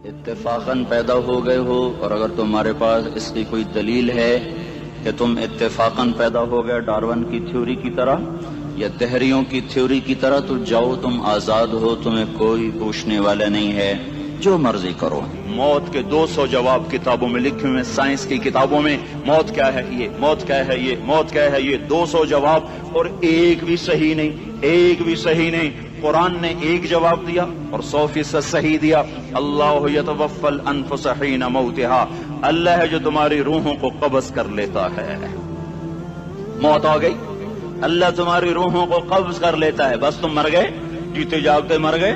اتفاقاً پیدا ہو گئے ہو، اور اگر تمہارے پاس اس کی کوئی دلیل ہے کہ تم اتفاقاً پیدا ہو گئے ڈارون کی تھیوری کی طرح یا دہریوں کی تھیوری کی طرح، تو جاؤ، تم آزاد ہو، تمہیں کوئی پوچھنے والا نہیں ہے، جو مرضی کرو۔ موت کے 200 جواب کتابوں میں لکھے ہوئے ہیں، سائنس کی کتابوں میں موت کیا ہے یہ، موت کیا ہے یہ، موت کیا ہے یہ، 200 جواب، اور ایک بھی صحیح نہیں، ایک بھی صحیح نہیں۔ قرآن نے ایک جواب دیا اور 100% صحیح دیا۔ اللہ یتوفی الانفس حین موتها، اللہ ہے جو تمہاری روحوں کو قبض کر لیتا ہے۔ موت آ گئی، اللہ تمہاری روحوں کو قبض کر لیتا ہے، بس تم مر گئے، جیتے جاگتے مر گئے،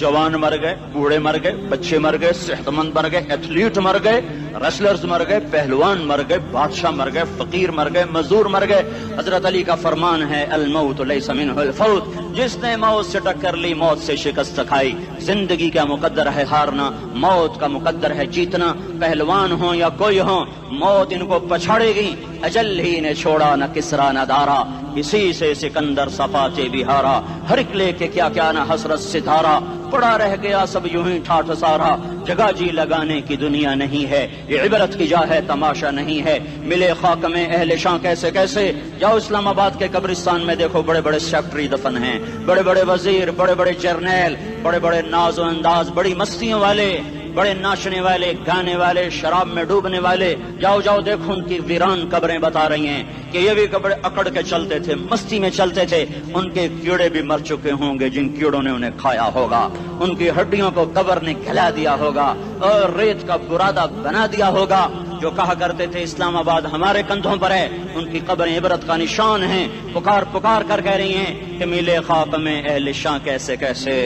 جوان مر گئے، بوڑھے مر گئے، بچے مر گئے، صحت مند مر گئے، ایتھلیٹ مر گئے، ریسلرز مر گئے، پہلوان مر گئے، بادشاہ مر گئے، فقیر مر گئے، مزدور مر گئے۔ حضرت علی کا فرمان ہے الموت لیس منہ الفوت، جس نے موت سے ٹکر لی موت سے شکست کھائی۔ زندگی کا مقدر ہے ہارنا، موت کا مقدر ہے جیتنا۔ پہلوان ہوں یا کوئی ہوں، موت ان کو پچھاڑے گی۔ اجل ہی نے چھوڑا نہ کسرا نہ دارا، اسی سے سکندر صفاتے بہارا۔ ہر ایک لے کے کیا کیا نہ حسرت ستارہ، پڑا رہ گیا سب یوں ہی ٹھاٹھ سارا۔ جگہ جی لگانے کی دنیا نہیں ہے، یہ عبرت کی جا ہے تماشا نہیں ہے۔ ملے خاک میں اہل شاں کیسے کیسے، جاؤ اسلام آباد کے قبرستان میں دیکھو، بڑے بڑے سیکٹری دفن ہیں، بڑے بڑے وزیر، بڑے بڑے جرنیل، بڑے بڑے ناز و انداز، بڑی مستیوں والے، بڑے ناچنے والے، گانے والے، شراب میں ڈوبنے والے۔ جاؤ جاؤ دیکھو ان کی ویران قبریں بتا رہی ہیں کہ یہ بھی قبر اکڑ کے چلتے تھے، مستی میں چلتے تھے۔ ان کے کیڑے بھی مر چکے ہوں گے جن کیڑوں نے انہیں کھایا ہوگا، ان کی ہڈیوں کو قبر نے کھلا دیا ہوگا اور ریت کا برادہ بنا دیا ہوگا۔ جو کہا کرتے تھے اسلام آباد ہمارے کندھوں پر ہے، ان کی قبریں عبرت کا نشان ہیں۔ پکار پکار کر کہہ رہی ہیں کہ ملے خاک میں اہل شاں کیسے کیسے،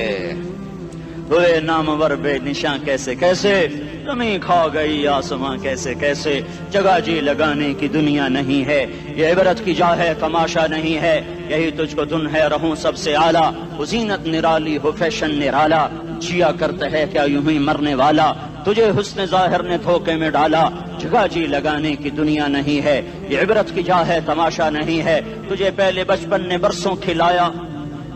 ہوئے نامور بے نشاں کیسے کیسے، زمین کھا گئی آسماں کیسے کیسے۔ جگہ جی لگانے کی دنیا نہیں ہے، یہ عبرت کی جا ہے تماشا نہیں ہے۔ یہی تجھ کو دن ہے رہوں سب سے اعلیٰ، وہ زینت نرالی ہو فیشن نرالا۔ جیا کرتا ہے کیا یوں ہی مرنے والا، تجھے حسن ظاہر نے دھوکے میں ڈالا۔ جگہ جی لگانے کی دنیا نہیں ہے، یہ عبرت کی جا ہے تماشا نہیں ہے۔ تجھے پہلے بچپن نے برسوں کھلایا،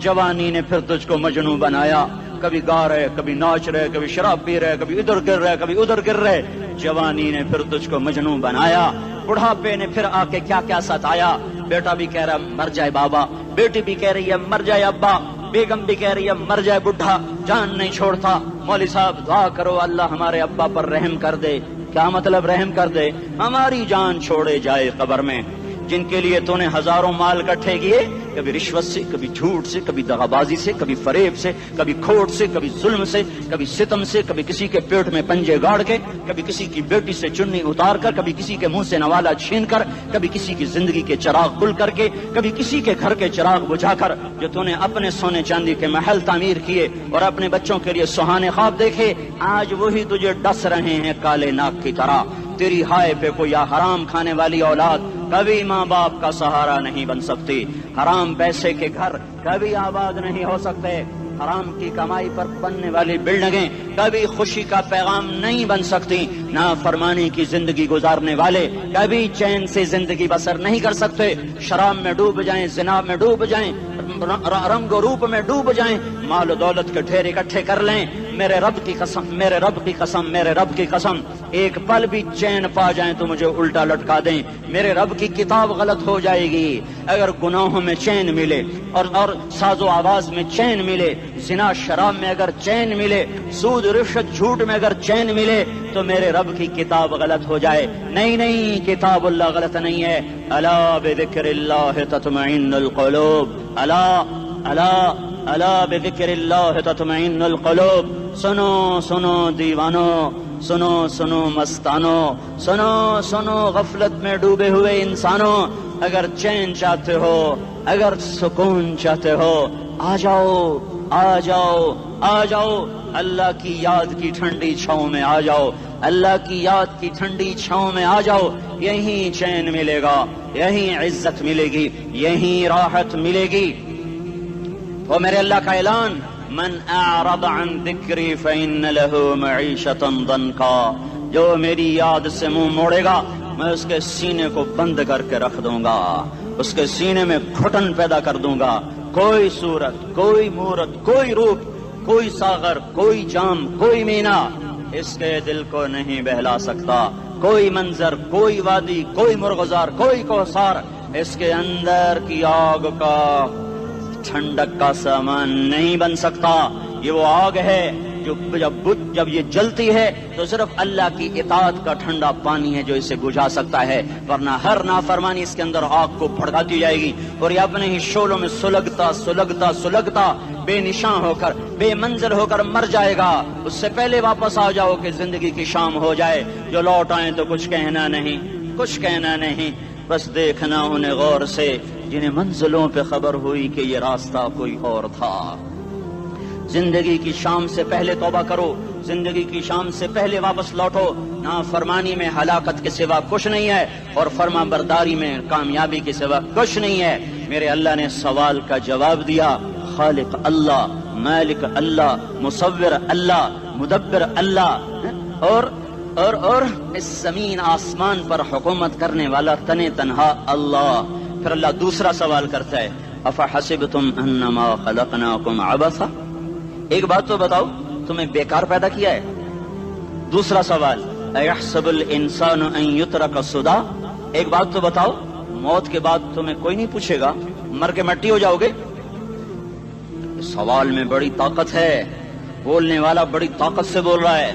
جوانی نے پھر تجھ کو مجنوں بنایا۔ کبھی گا رہے، کبھی ناچ رہے، کبھی شراب پی رہے، کبھی ادھر گر رہے، کبھی ادھر گر رہے۔ جوانی نے پھر تجھ کو مجنوں بنایا، بڑھاپے نے پھر آ کے کیا کیا ستایا۔ بیٹا بھی کہہ رہا مر جائے بابا، بیٹی بھی کہہ رہی ہے مر جائے ابا، بیگم بھی کہہ رہی ہے مر جائے بڈھا، جان نہیں چھوڑتا۔ مولوی صاحب دعا کرو اللہ ہمارے ابا پر رحم کر دے۔ کیا مطلب رحم کر دے؟ ہماری جان چھوڑے جائے قبر میں۔ جن کے لیے تو نے ہزاروں مال اکٹھے کیے، کبھی رشوت سے، کبھی جھوٹ سے، کبھی دغابازی سے، کبھی فریب سے، کبھی کھوٹ سے، کبھی ظلم سے، کبھی ستم سے، کبھی کسی کے پیٹ میں پنجے گاڑ کے، کبھی کسی کی بیٹی سے چنی اتار کر، کبھی کسی کے منہ سے نوالا چھین کر، کبھی کسی کی زندگی کے چراغ کھل کر کے، کبھی کسی کے گھر کے چراغ بجھا کر۔ جو تو نے اپنے سونے چاندی کے محل تعمیر کیے اور اپنے بچوں کے لیے سہانے خواب دیکھے، آج وہی تجھے ڈس رہے ہیں کالے ناک کی طرح۔ تیری ہائے پہ کوئی حرام کھانے والی اولاد کبھی ماں باپ کا سہارا نہیں بن سکتی۔ حرام پیسے کے گھر کبھی آباد نہیں ہو سکتے۔ حرام کی کمائی پر بننے والی بلڈنگیں کبھی خوشی کا پیغام نہیں بن سکتی۔ نافرمانی کی زندگی گزارنے والے کبھی چین سے زندگی بسر نہیں کر سکتے۔ شراب میں ڈوب جائیں، زنا میں ڈوب جائیں، رنگ و روپ میں ڈوب جائیں، مال و دولت کے ڈھیر اکٹھے کر لیں، میرے رب کی قسم، میرے رب کی قسم، میرے رب کی قسم، ایک پل بھی چین پا جائیں تو مجھے الٹا لٹکا دیں۔ میرے رب کی کتاب غلط ہو جائے گی اگر گناہوں میں چین ملے اور ساز و آواز میں چین ملے، زنا شراب میں اگر چین ملے، سود رشوت جھوٹ میں اگر چین ملے تو میرے رب کی کتاب غلط ہو جائے۔ نہیں نہیں، کتاب اللہ غلط نہیں ہے۔ الا بذکر اللہ تطمئن القلوب، الا الا الا بذکر اللہ تطمئن القلوب۔ سنو سنو دیوانو، سنو سنو مستانو، سنو سنو غفلت میں ڈوبے ہوئے انسانوں، اگر چین چاہتے ہو، اگر سکون چاہتے ہو، آ جاؤ آ جاؤ آ جاؤ، اللہ کی یاد کی ٹھنڈی چھاؤں میں آ جاؤ، اللہ کی یاد کی ٹھنڈی چھاؤں میں آ جاؤ۔ یہیں چین ملے گا، یہیں عزت ملے گی، یہیں راحت ملے گی۔ وہ میرے اللہ کا اعلان، من اعرض عن ذکری فإن له معیشۃ ضنکا، جو میری یاد سے منہ موڑے گا میں اس کے سینے کو بند کر کے رکھ دوں گا، اس کے سینے میں گھٹن پیدا کر دوں گا۔ کوئی صورت، کوئی مورت، کوئی روپ، کوئی ساغر، کوئی جام، کوئی مینا اس کے دل کو نہیں بہلا سکتا کوئی منظر، کوئی وادی، کوئی مرغزار، کوئی کوثر اس کے اندر کی آگ کا ٹھنڈک کا سامان نہیں بن سکتا۔ یہ وہ آگ ہے جو جب یہ جلتی ہے تو صرف اللہ کی اطاعت کا ٹھنڈا پانی ہے جو اسے بجھا سکتا ہے، ورنہ ہر نافرمانی اس کے اندر آگ کو بھڑکاتی جائے گی اور یہ اپنے ہی شعلوں میں سلگتا بے نشان ہو کر، بے منزل ہو کر مر جائے گا۔ اس سے پہلے واپس آ جاؤ کہ زندگی کی شام ہو جائے۔ جو لوٹ آئیں تو کچھ کہنا نہیں، بس دیکھنا انہیں غور سے جنہیں منزلوں پہ خبر ہوئی کہ یہ راستہ کوئی اور تھا۔ زندگی کی شام سے پہلے توبہ کرو، زندگی کی شام سے پہلے واپس لوٹو۔ نافرمانی میں ہلاکت کے سوا کچھ نہیں ہے اور فرما برداری میں کامیابی کے سوا کچھ نہیں ہے۔ میرے اللہ نے سوال کا جواب دیا، خالق اللہ، مالک اللہ، مصور اللہ، مدبر اللہ اور اس زمین آسمان پر حکومت کرنے والا تنے تنہا اللہ۔ پھر اللہ دوسرا سوال کرتا ہے، افحسبتم انما خلقناکم عبثا، ایک بات تو بتاؤ تمہیں بیکار پیدا کیا ہے؟ دوسرا سوال، ایحسب الانسان ان یترک سدی، ایک بات تو بتاؤ موت کے بعد تمہیں کوئی نہیں پوچھے گا، مر کے مٹی ہو جاؤ گے؟ اس سوال میں بڑی طاقت ہے، بولنے والا بڑی طاقت سے بول رہا ہے،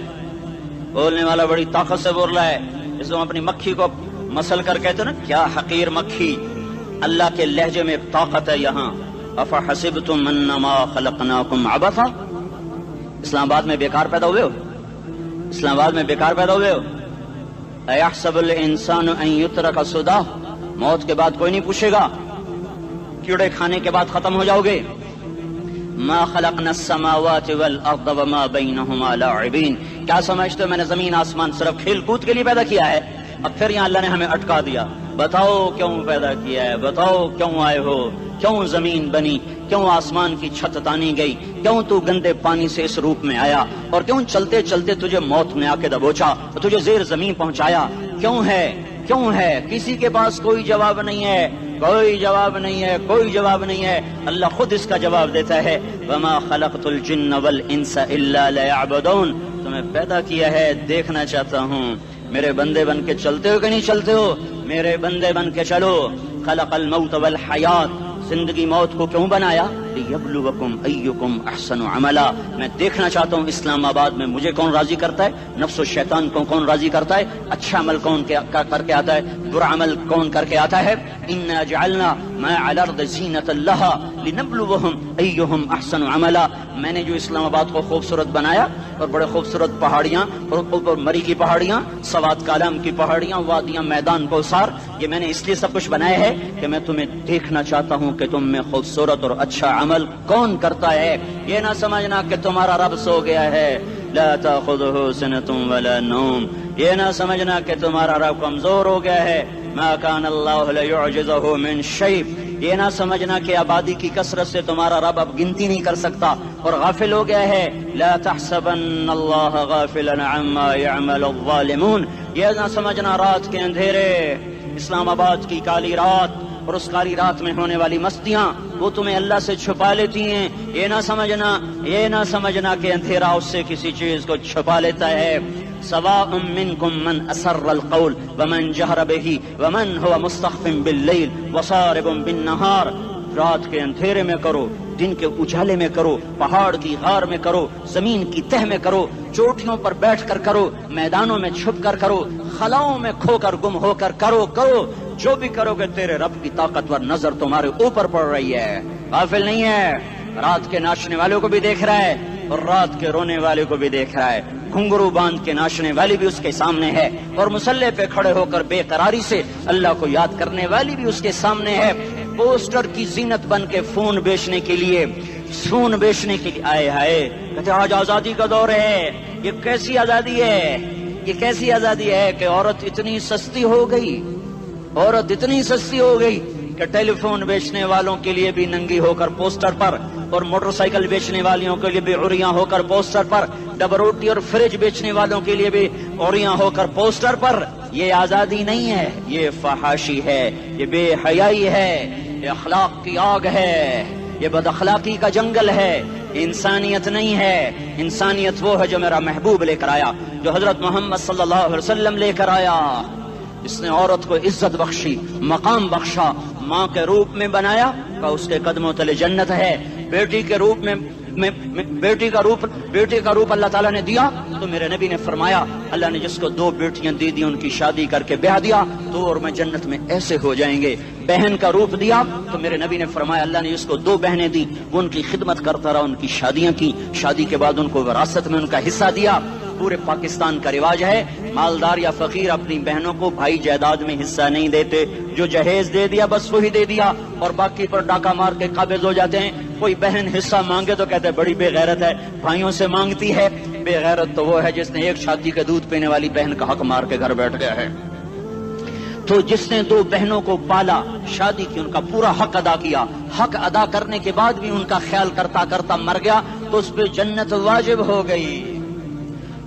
اس کو اپنی مکھی کو مسل کر کہتے نا، کیا حقیر مکھی، اللہ کے لہجے میں طاقت ہے یہاں۔ افحسبتم انما خلقناکم عبثا، اسلام آباد میں بیکار پیدا ہوئے ہو؟ ایحسب الانسان ان یترک سدی، موت کے بعد کوئی نہیں پوچھے گا، کیڑے کھانے کے بعد ختم ہو جاؤ گے؟ ما خلقنا السماوات والارض وما بینہما لاعبین، کیا سمجھتے ہو میں نے زمین آسمان صرف کھیل کود کے لیے پیدا کیا ہے؟ اب پھر یہاں اللہ نے ہمیں اٹکا دیا، بتاؤ کیوں پیدا کیا ہے، بتاؤ کیوں آئے ہو، کیوں زمین بنی، کیوں آسمان کی چھت تانی گئی، کیوں تو گندے پانی سے اس روپ میں آیا، اور کیوں چلتے چلتے تجھے موت نے آ کے دبوچا اور تجھے زیر زمین پہنچایا، کیوں ہے؟ کسی کے پاس کوئی جواب نہیں ہے، اللہ خود اس کا جواب دیتا ہے، وما خلقت الجن والانس الا لیعبدون، تمہیں پیدا کیا ہے دیکھنا چاہتا ہوں میرے بندے بن کے چلتے ہو کہ نہیں چلتے ہو، میرے بندے بن کے چلو۔ خلق الموت والحیات، زندگی موت کو کیوں بنایا؟ لیبلوکم ایکم احسن عملا، میں دیکھنا چاہتا ہوں اسلام آباد میں مجھے کون راضی کرتا ہے، نفس و شیطان کو کون راضی کرتا ہے، اچھا عمل کون کر کے آتا ہے، برا عمل کون کر کے آتا ہے۔ انا جعلنا ما علی الارض زینۃ لہا لنبلوہم ایہم احسن عملا، میں نے جو اسلام آباد کو خوبصورت بنایا اور بڑے خوبصورت پہاڑیاں اور اوپر مری کی پہاڑیاں، سوات کالام کی پہاڑیاں، وادیاں، میدان کوثر، یہ میں نے اس لیے سب کچھ بنایا ہے کہ میں تمہیں دیکھنا چاہتا ہوں کہ تم میں خوبصورت اور اچھا عمل کون کرتا ہے۔ یہ نہ سمجھنا کہ تمہارا رب سو گیا ہے، لا تاخذہ سنۃ ولا نوم، یہ نہ سمجھنا کہ تمہارا رب کمزور ہو گیا ہے، ما کان اللہ لیعجزہ من شیء، یہ نہ سمجھنا کہ آبادی کی کثرت سے تمہارا رب اب گنتی نہیں کر سکتا اور غافل ہو گیا ہے، لا تحسبن اللہ غافلا عما يعمل الظالمون، یہ نہ سمجھنا رات کے اندھیرے، اسلام آباد کی کالی رات اور اس کالی رات میں ہونے والی مستیاں وہ تمہیں اللہ سے چھپا لیتی ہیں، یہ نہ سمجھنا کہ اندھیرا اس سے کسی چیز کو چھپا لیتا ہے۔ سواء منکم من اسر القول ومن جہر بہ ومن هو مستخف باللیل وصارب بالنہار، رات کے اندھیرے میں کرو، دن کے اجالے میں کرو، پہاڑ کی غار میں کرو، زمین کی تہ میں کرو، چوٹیوں پر بیٹھ کر کرو، میدانوں میں چھپ کر کرو، خلاؤں میں کھو کر گم ہو کر کرو، جو بھی کرو گے تیرے رب کی طاقتور نظر تمہارے اوپر پڑ رہی ہے، غافل نہیں ہے، رات کے ناچنے والوں کو بھی دیکھ رہا ہے اور رات کے رونے والے کو بھی دیکھ رہا ہے، گھنگرو باندھ کے ناچنے والی بھی اس کے سامنے ہے اور مسلح پہ کھڑے ہو کر بے قراری سے اللہ کو یاد کرنے والی بھی اس کے سامنے ہے، پوسٹر کی زینت بن کے فون بیچنے کے لیے آئے ہائے کہتے آج آزادی کا دور ہے، یہ کیسی آزادی ہے کہ عورت اتنی سستی ہو گئی کہ ٹیلی فون بیچنے والوں کے لیے بھی ننگی ہو کر پوسٹر پر اور موٹر سائیکل بیچنے والوں کے لیے بھی عریاں ہو کر پوسٹر پر، ڈبل روٹی اور فریج بیچنے والوں کے لیے بھی عریاں ہو کر پوسٹر پر۔ یہ آزادی نہیں ہے، یہ فحاشی ہے، یہ بے حیائی ہے، یہ اخلاق کی آگ ہے، یہ بد اخلاقی کا جنگل ہے، انسانیت نہیں ہے. انسانیت وہ ہے جو میرا محبوب لے کر آیا، جو حضرت محمد صلی اللہ علیہ وسلم لے کر آیا، جس نے عورت کو عزت بخشی، مقام بخشا، ماں کے روپ میں بنایا، کہ اس کے قدموں تلے جنت ہے. بیٹی کے روپ میں بیٹی کا روپ اللہ تعالیٰ نے دیا، تو میرے نبی نے فرمایا اللہ نے جس کو 2 بیٹیاں دی ان کی شادی کر کے بیاہ دیا تو اور میں جنت میں ایسے ہو جائیں گے. بہن کا روپ دیا تو میرے نبی نے فرمایا اللہ نے جس کو 2 بہنیں دی وہ ان کی خدمت کرتا رہا، ان کی شادیاں کی، شادی کے بعد ان کو وراثت میں ان کا حصہ دیا. پورے پاکستان کا رواج ہے مالدار یا فقیر اپنی بہنوں کو بھائی جائیداد میں حصہ نہیں دیتے، جو جہیز دے دیا بس وہی دے دیا اور باقی پر ڈاکہ مار کے قابض ہو جاتے ہیں. کوئی بہن حصہ مانگے تو کہتے ہیں بڑی بے غیرت ہے، بھائیوں سے مانگتی ہے. بے غیرت تو وہ ہے جس نے ایک چھاتی کے دودھ پینے والی بہن کا حق مار کے گھر بیٹھ گیا ہے. تو جس نے 2 بہنوں کو پالا، شادی کی، ان کا پورا حق ادا کیا، حق ادا کرنے کے بعد بھی ان کا خیال کرتا کرتا مر گیا تو اس پہ جنت واجب ہو گئی.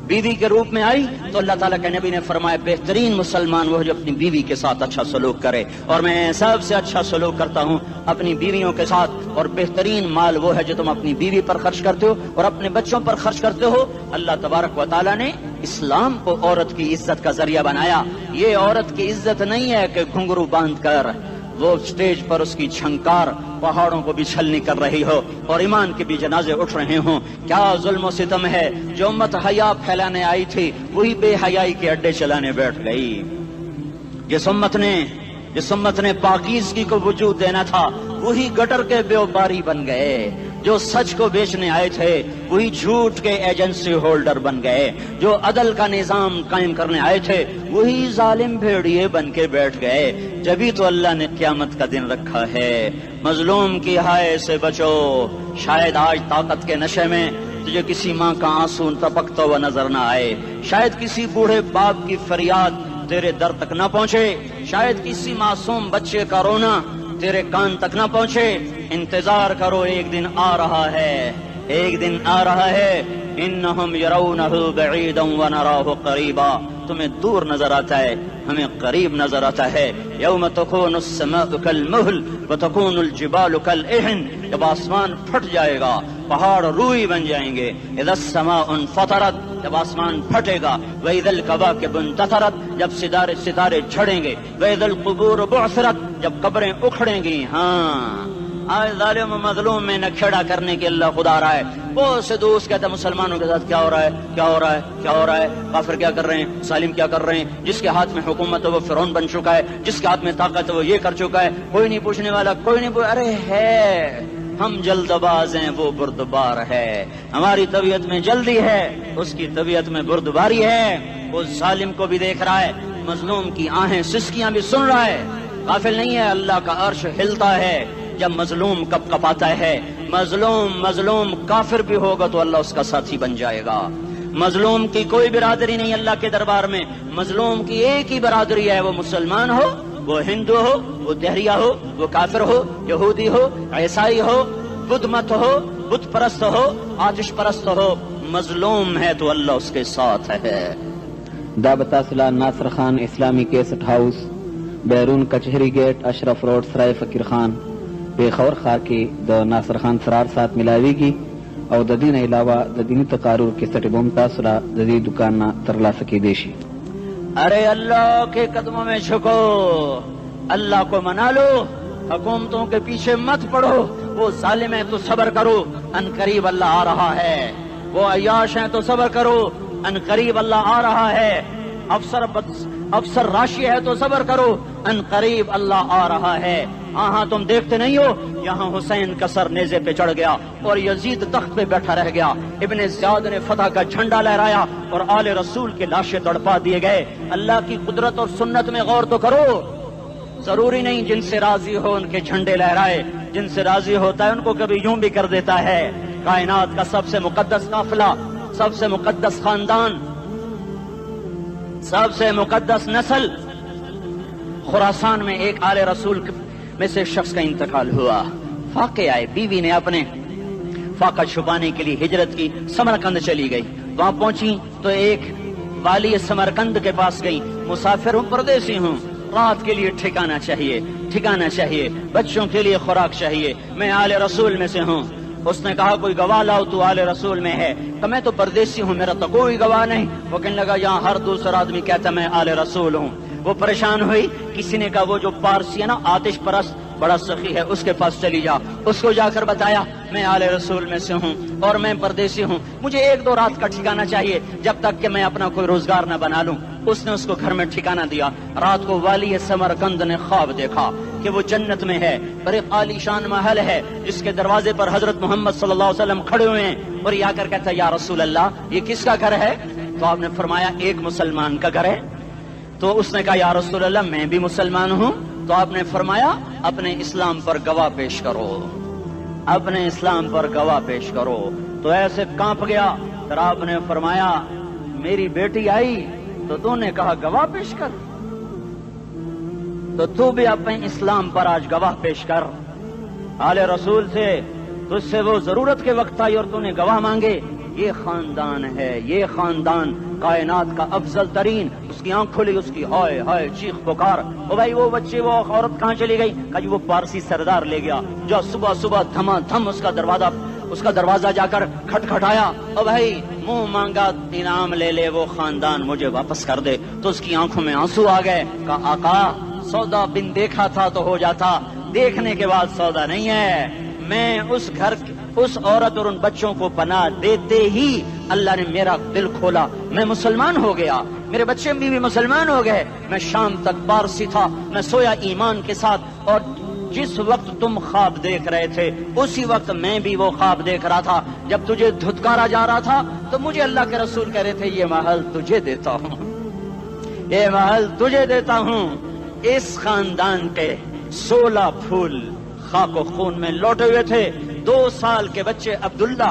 بیوی کے روپ میں آئی تو اللہ تعالیٰ کے نبی نے فرمایا بہترین مسلمان وہ جو اپنی بیوی کے ساتھ اچھا سلوک کرے، اور میں سب سے اچھا سلوک کرتا ہوں اپنی بیویوں کے ساتھ. اور بہترین مال وہ ہے جو تم اپنی بیوی پر خرچ کرتے ہو اور اپنے بچوں پر خرچ کرتے ہو. اللہ تبارک و تعالیٰ نے اسلام کو عورت کی عزت کا ذریعہ بنایا. یہ عورت کی عزت نہیں ہے کہ گھنگرو باندھ کر وہ سٹیج پر اس کی چھنکار پہاڑوں کو بھی چھلنی کر رہی ہو اور ایمان کے بھی جنازے اٹھ رہے ہوں. کیا ظلم و ستم ہے، جو امت حیا پھیلانے آئی تھی وہی بے حیائی کے اڈے چلانے بیٹھ گئی. جس امت نے پاکیزگی کو وجود دینا تھا وہی گٹر کے بیوپاری بن گئے. جو سچ کو بیچنے آئے تھے وہی جھوٹ کے ایجنسی ہولڈر بن گئے. جو عدل کا نظام قائم کرنے آئے تھے وہی ظالم بھیڑیے بن کے بیٹھ گئے. جبھی تو اللہ نے قیامت کا دن رکھا ہے. مظلوم کی ہائے سے بچو. شاید آج طاقت کے نشے میں تجھے کسی ماں کا آنسو ٹپکتا ہوا نظر نہ آئے، شاید کسی بوڑھے باپ کی فریاد تیرے در تک نہ پہنچے، شاید کسی معصوم بچے کا رونا تیرے کان تک نہ پہنچے. انتظار کرو، ایک دن آ رہا ہے، ایک دن آ رہا ہے. انہم یرونہ بعیدا ونراہ قریبا. تمہیں دور نظر آتا ہے، ہمیں قریب نظر آتا ہے. یوم تکون السماء کالمہل وتکون الجبال کالعہن. جب آسمان پھٹ جائے گا پہاڑ روئی بن جائیں گے. اذا السماء انفطرت، جب آسمان پھٹے گا. واذا الکواکب انتثرت، جب ستارے جھڑیں گے. واذا القبور بعثرت، جب قبریں اکھڑیں گی. ہاں آج ظالم و مظلوم میں نہ کھیڑا کرنے کے اللہ خدا رہا ہے. بہت سے دوست کہتے ہیں مسلمانوں کے ساتھ کیا ہو رہا ہے، کیا ہو رہا ہے، کیا ہو رہا ہے، کافر کیا کر رہے ہیں، ظالم کیا کر رہے ہیں. جس کے ہاتھ میں حکومت ہے وہ فرعون بن چکا ہے، جس کے ہاتھ میں طاقت ہے وہ یہ کر چکا ہے. کوئی نہیں پوچھنے والا، کوئی نہیں ارے ہے ہم جلد باز ہیں وہ بردبار ہے. ہماری طبیعت میں جلدی ہے، اس کی طبیعت میں بردباری ہے. وہ ظالم کو بھی دیکھ رہا ہے، مظلوم کی آہیں سسکیاں بھی سن رہا ہے. غافل نہیں ہے. اللہ کا عرش ہلتا ہے جب مظلوم کپ کپاتا ہے. مظلوم کافر بھی ہوگا تو اللہ اس کا ساتھی بن جائے گا. مظلوم کی کوئی برادری نہیں اللہ کے دربار میں. مظلوم کی ایک ہی برادری ہے، وہ مسلمان ہو، وہ ہندو ہو، وہ دہریہ ہو، وہ کافر ہو، یہودی ہو، عیسائی ہو، بدھ مت ہو، بت پرست ہو، آتش پرست ہو. مظلوم ہے تو اللہ اس کے ساتھ ہے. دا بتاصلہ ناصر خان اسلامی کیسٹ ہاؤس، بیرون کچہری گیٹ، اشرف روڈ، سرائے فقیر خان، پیښور ښار کې د ناصر خان سرار سات ملاویږي او د دې نه علاوه د دیني تقارر کیسټ هم تاسو را د دې دکان نه ترلاسه کیدی شي. ارے اللہ کے قدموں میں جھکو، اللہ کو منا لو، حکومتوں کے پیچھے مت پڑو. وہ ظالم ہیں تو صبر کرو، ان قریب اللہ آ رہا ہے. وہ عیاش ہیں تو صبر کرو، ان قریب اللہ آ رہا ہے. افسر راشی ہے تو صبر کرو، ان قریب اللہ آ رہا ہے. ہاں تم دیکھتے نہیں ہو یہاں حسین کا سر نیزے پہ چڑھ گیا اور یزید تخت پہ بیٹھا رہ گیا. ابن زیاد نے فتح کا جھنڈا لہرایا اور آل رسول کے لاشیں تڑپا دیے گئے. اللہ کی قدرت اور سنت میں غور تو کرو. ضروری نہیں جن سے راضی ہو ان کے جھنڈے لہرائے، جن سے راضی ہوتا ہے ان کو کبھی یوں بھی کر دیتا ہے. کائنات کا سب سے مقدس قافلہ، سب سے مقدس خاندان، سب سے مقدس نسل، خراسان میں ایک آل رسول میں سے شخص کا انتقال ہوا. فاقے آئے، بیوی نے اپنے فاقہ چھپانے کے لیے ہجرت کی، سمرقند چلی گئی. وہاں پہنچی تو ایک والی سمرقند کے پاس گئی. مسافر ہوں، پردیسی ہوں، رات کے لیے ٹھکانا چاہیے، بچوں کے لیے خوراک چاہیے، میں آل رسول میں سے ہوں. اس نے کہا کوئی گواہ لاؤ تو آل رسول میں ہے، تو میں تو پردیسی ہوں، میرا تو کوئی گواہ نہیں۔ وہ کہنے لگا یہاں ہر دوسرا آدمی کہتا میں آل رسول ہوں۔ وہ پریشان ہوئی، کسی نے کہا وہ جو پارسی ہے نا آتش پرست بڑا سخی ہے، اس کے پاس چلی جا۔ اس کو جا کر بتایا میں آل رسول میں سے ہوں اور میں پردیسی ہوں، مجھے 1-2 رات کا ٹھکانہ چاہیے جب تک کہ میں اپنا کوئی روزگار نہ بنا لوں۔ اس نے اس کو گھر میں ٹھکانہ دیا۔ رات کو والی سمرقند نے خواب دیکھا کہ وہ جنت میں ہے، بڑے عالی شان محل ہے جس کے دروازے پر حضرت محمد صلی اللہ علیہ وسلم کھڑے ہوئے ہیں، اور یہ آ کر کہتا ہے یا رسول اللہ یہ کس کا گھر ہے؟ تو آپ نے فرمایا ایک مسلمان کا گھر ہے۔ تو اس نے کہا یا رسول اللہ میں بھی مسلمان ہوں۔ تو آپ نے فرمایا اپنے اسلام پر گواہ پیش کرو، اپنے اسلام پر گواہ پیش کرو۔ تو ایسے کانپ گیا۔ پھر آپ نے فرمایا میری بیٹی آئی تو تو نے کہا گواہ پیش کر، تو تو بھی اپنے اسلام پر آج گواہ پیش کر۔ آل رسول سے تجھ سے وہ ضرورت کے وقت آئی اور تو نے گواہ مانگے۔ یہ خاندان ہے، یہ خاندان کائنات کا افضل ترین۔ اس کی آنکھ کھلی، اس کی ہائے ہائے چیخ پکار، او بھائی وہ بچے وہ عورت کہاں چلی گئی؟ کہا جی وہ پارسی سردار لے گیا، جو صبح صبح دھما دھم اس کا دروازہ جا کر کھٹکھٹایا، او بھائی منہ مانگا انعام لے لے، وہ خاندان مجھے واپس کر دے۔ تو اس کی آنکھوں میں آنسو آ گئے۔ کہا آقا سودا بن دیکھا تھا تو ہو جاتا، دیکھنے کے بعد سودا نہیں ہے۔ میں اس گھر اس عورت اور ان بچوں کو پناہ دیتے ہی اللہ نے میرا دل کھولا، میں مسلمان ہو گیا، میرے بچے بھی مسلمان ہو گئے۔ میں شام تک پارسی تھا، میں سویا ایمان کے ساتھ، اور جس وقت تم خواب دیکھ رہے تھے اسی وقت میں بھی وہ خواب دیکھ رہا تھا۔ جب تجھے دھتکارا جا رہا تھا تو مجھے اللہ کے رسول کہہ رہے تھے یہ محل تجھے دیتا ہوں، یہ محل تجھے دیتا ہوں۔ اس خاندان کے 16 پھول خاک و خون میں لوٹے ہوئے تھے۔ 2 سال کے بچے عبداللہ،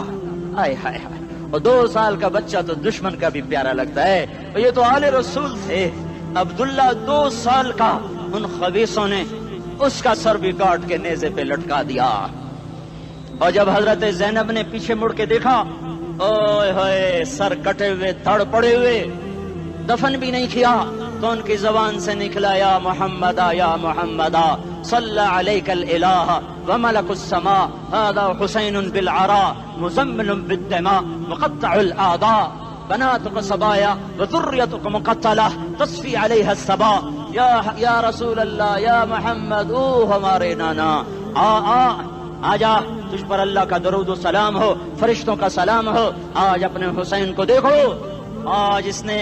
ہائے ہائے ہائے، اور 2 سال کا بچہ تو دشمن کا بھی پیارا لگتا ہے، اور یہ تو آل رسول تھے۔ عبداللہ 2 سال کا، ان خبیثوں نے اس کا سر بھی کاٹ کے نیزے پہ لٹکا دیا۔ اور جب حضرت زینب نے پیچھے مڑ کے دیکھا، اوئے ہوئے سر کٹے ہوئے دھڑ پڑے ہوئے، دفن بھی نہیں کیا، تو ان کی زبان سے نکلا یا محمدہ یا محمدہ صلی علیک الالہ وملک السماء هذا حسین بالعراء مزمن بالدماء مقطع الاعضاء بناتك صبايا وذريتك مقتلہ تصفی علیہ الصبا۔ یا رسول اللہ یا محمد، او ہمارے نانا، آ جا، تجھ پر اللہ کا درود و سلام ہو، فرشتوں کا سلام ہو۔ آج اپنے حسین کو دیکھو، آج اس نے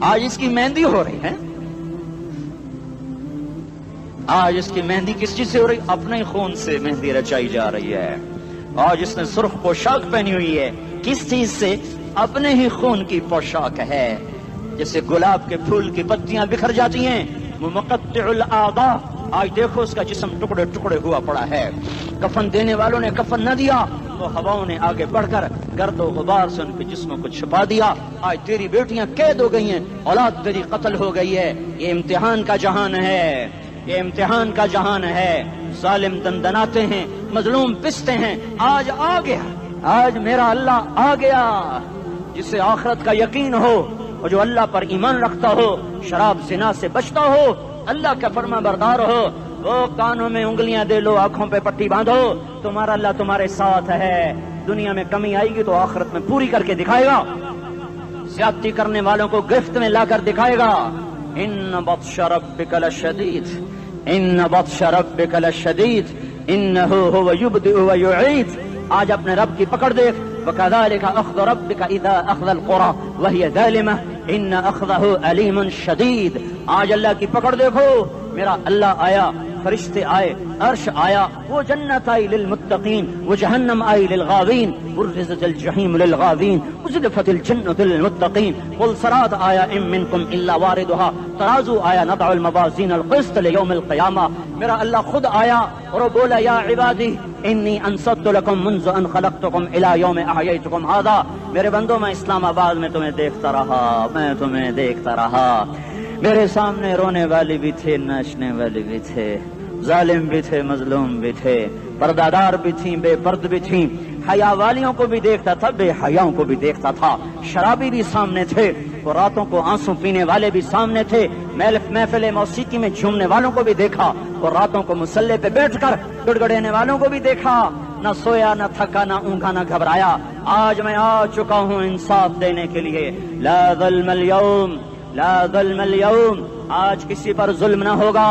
آج اس کی مہندی ہو رہی ہے، آج اس کی مہندی کس چیز سے ہو رہی؟ اپنے خون سے مہندی رچائی جا رہی ہے۔ آج اس نے سرخ پوشاک پہنی ہوئی ہے، کس چیز سے؟ اپنے ہی خون کی پوشاک ہے۔ جیسے گلاب کے پھول کی پتیاں بکھر جاتی ہیں، وہ مقطع الاعضاء، آج دیکھو اس کا جسم ٹکڑے ٹکڑے ہوا پڑا ہے۔ کفن دینے والوں نے کفن نہ دیا تو ہواؤں نے آگے بڑھ کر گرد و غبار سے ان کے جسموں کو چھپا دیا۔ آج تیری بیٹیاں قید ہو گئی ہیں، اولاد تیری قتل ہو گئی ہے۔ یہ امتحان کا جہان ہے، یہ امتحان کا جہان ہے۔ ظالم دندناتے ہیں، مظلوم پستے ہیں۔ آج آ گیا، آج میرا اللہ آ گیا۔ جسے آخرت کا یقین ہو اور جو اللہ پر ایمان رکھتا ہو، شراب زنا سے بچتا ہو، اللہ کا فرما بردار ہو، وہ کانوں میں انگلیاں دے لو، آنکھوں پہ پٹی باندھو، تمہارا اللہ تمہارے ساتھ ہے۔ دنیا میں کمی آئے گی تو آخرت میں پوری کر کے دکھائے گا۔ زیادتی کرنے والوں کو گرفت میں لا کر دکھائے گا۔ ان بطش ربک لشدید، ان بطش ربک لشدید انہ هو یبدئ ویعید۔ آج اپنے رب کی پکڑ دیکھ، وکذالک اخذ ربک اذا اخذ القری وہی ظالمہ ان اخذہ علیم شدید۔ آج اللہ کی پکڑ دیکھو، میرا اللہ آیا، فرشتے آئے، عرش آیا، وہ جنت آئی للمتقین، وہ جہنم آئی للغاوین، برزت الجحیم للغاوین، ازلفت الجنت للمتقین، قل صراط آیا ام منکم الا واردها، ترازو آیا نضع الموازین القسط لیوم القیامہ۔ میرا اللہ خود آیا اور وہ بولا یا عبادی انی انصت لکم منذ ان خلقتکم الی یوم احییتکم ھذا۔ میرے بندوں، میں اسلام آباد میں تمہیں دیکھتا رہا، میں تمہیں دیکھتا رہا۔ میرے سامنے رونے والی بھی تھے، ناچنے والی بھی تھے، ظالم بھی تھے، مظلوم بھی تھے، پردادار بھی تھیں، بے پرد بھی تھیں، حیا والیوں کو بھی دیکھتا تھا، بے حیاؤں کو بھی دیکھتا تھا، شرابی بھی سامنے تھے، وہ راتوں کو آنسو پینے والے بھی سامنے تھے، محفل موسیقی میں جھومنے والوں کو بھی دیکھا، اور راتوں کو مصلے پہ بیٹھ کر گڑگڑانے والوں کو بھی دیکھا، نہ سویا نہ تھکا نہ اونگا نہ گھبرایا۔ آج میں آ چکا ہوں انصاف دینے کے لیے، لا ظلم اليوم، لا ظلم اليوم، آج کسی پر ظلم نہ ہوگا،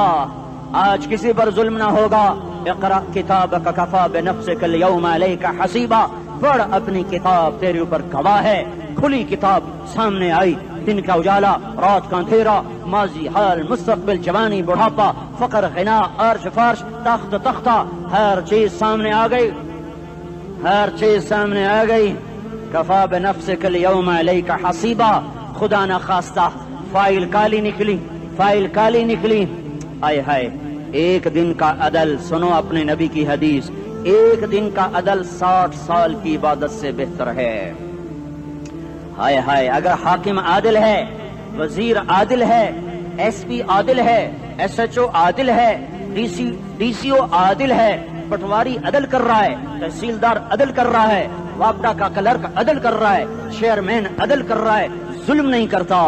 آج کسی پر ظلم نہ ہوگا۔ اقرأ کتابک کفا بنفسک اليوم علیک حسیبا، پڑھ اپنی کتاب، تیرے اوپر گواہ ہے۔ کھلی کتاب سامنے آئی، دن کا اجالا، رات کا اندھیرا، ماضی حال مستقبل جوانی بڑھاپا، فقر غنا عرش فرش تخت تختہ، ہر چیز سامنے آ گئی، ہر چیز سامنے آ گئی۔ کفا بنفسک اليوم علیک حسیبا، خدا نہ خواستہ فائل کالی نکلی، فائل کالی نکلی۔ آئے ہائے، ایک دن کا عدل، سنو اپنے نبی کی حدیث، ایک دن کا عدل 60 سال کی عبادت سے بہتر ہے۔ ہائے ہائے، اگر حاکم عادل ہے، وزیر عادل ہے، ایس پی عادل ہے، ایس ایچ او عادل ہے، ڈی سی او عادل ہے، پٹواری عدل کر رہا ہے، تحصیلدار عدل کر رہا ہے، وابڈا کا کلرک عدل کر رہا ہے، چیئرمین عدل کر رہا ہے، ظلم نہیں کرتا،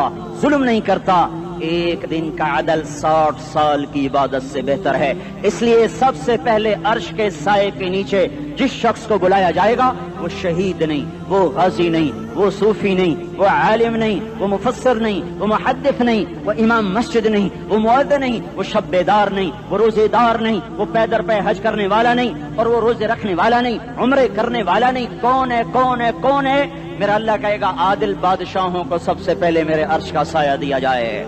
ظلم نہیں کرتا، ایک دن کا عدل 60 سال کی عبادت سے بہتر ہے۔ اس لیے سب سے پہلے عرش کے سائے کے نیچے جس شخص کو بلایا جائے گا وہ شہید نہیں، وہ غازی نہیں، وہ صوفی نہیں، وہ عالم نہیں، وہ مفسر نہیں، وہ محدث نہیں، وہ امام مسجد نہیں، وہ مؤذن نہیں، وہ شب بیدار نہیں، وہ روزے دار نہیں، وہ پیدر پہ حج کرنے والا نہیں، اور وہ روزے رکھنے والا نہیں، عمرے کرنے والا نہیں۔ کون ہے، کون ہے، کون ہے؟ میرا اللہ کہے گا عادل بادشاہوں کو سب سے پہلے میرے عرش کا سایہ دیا جائے۔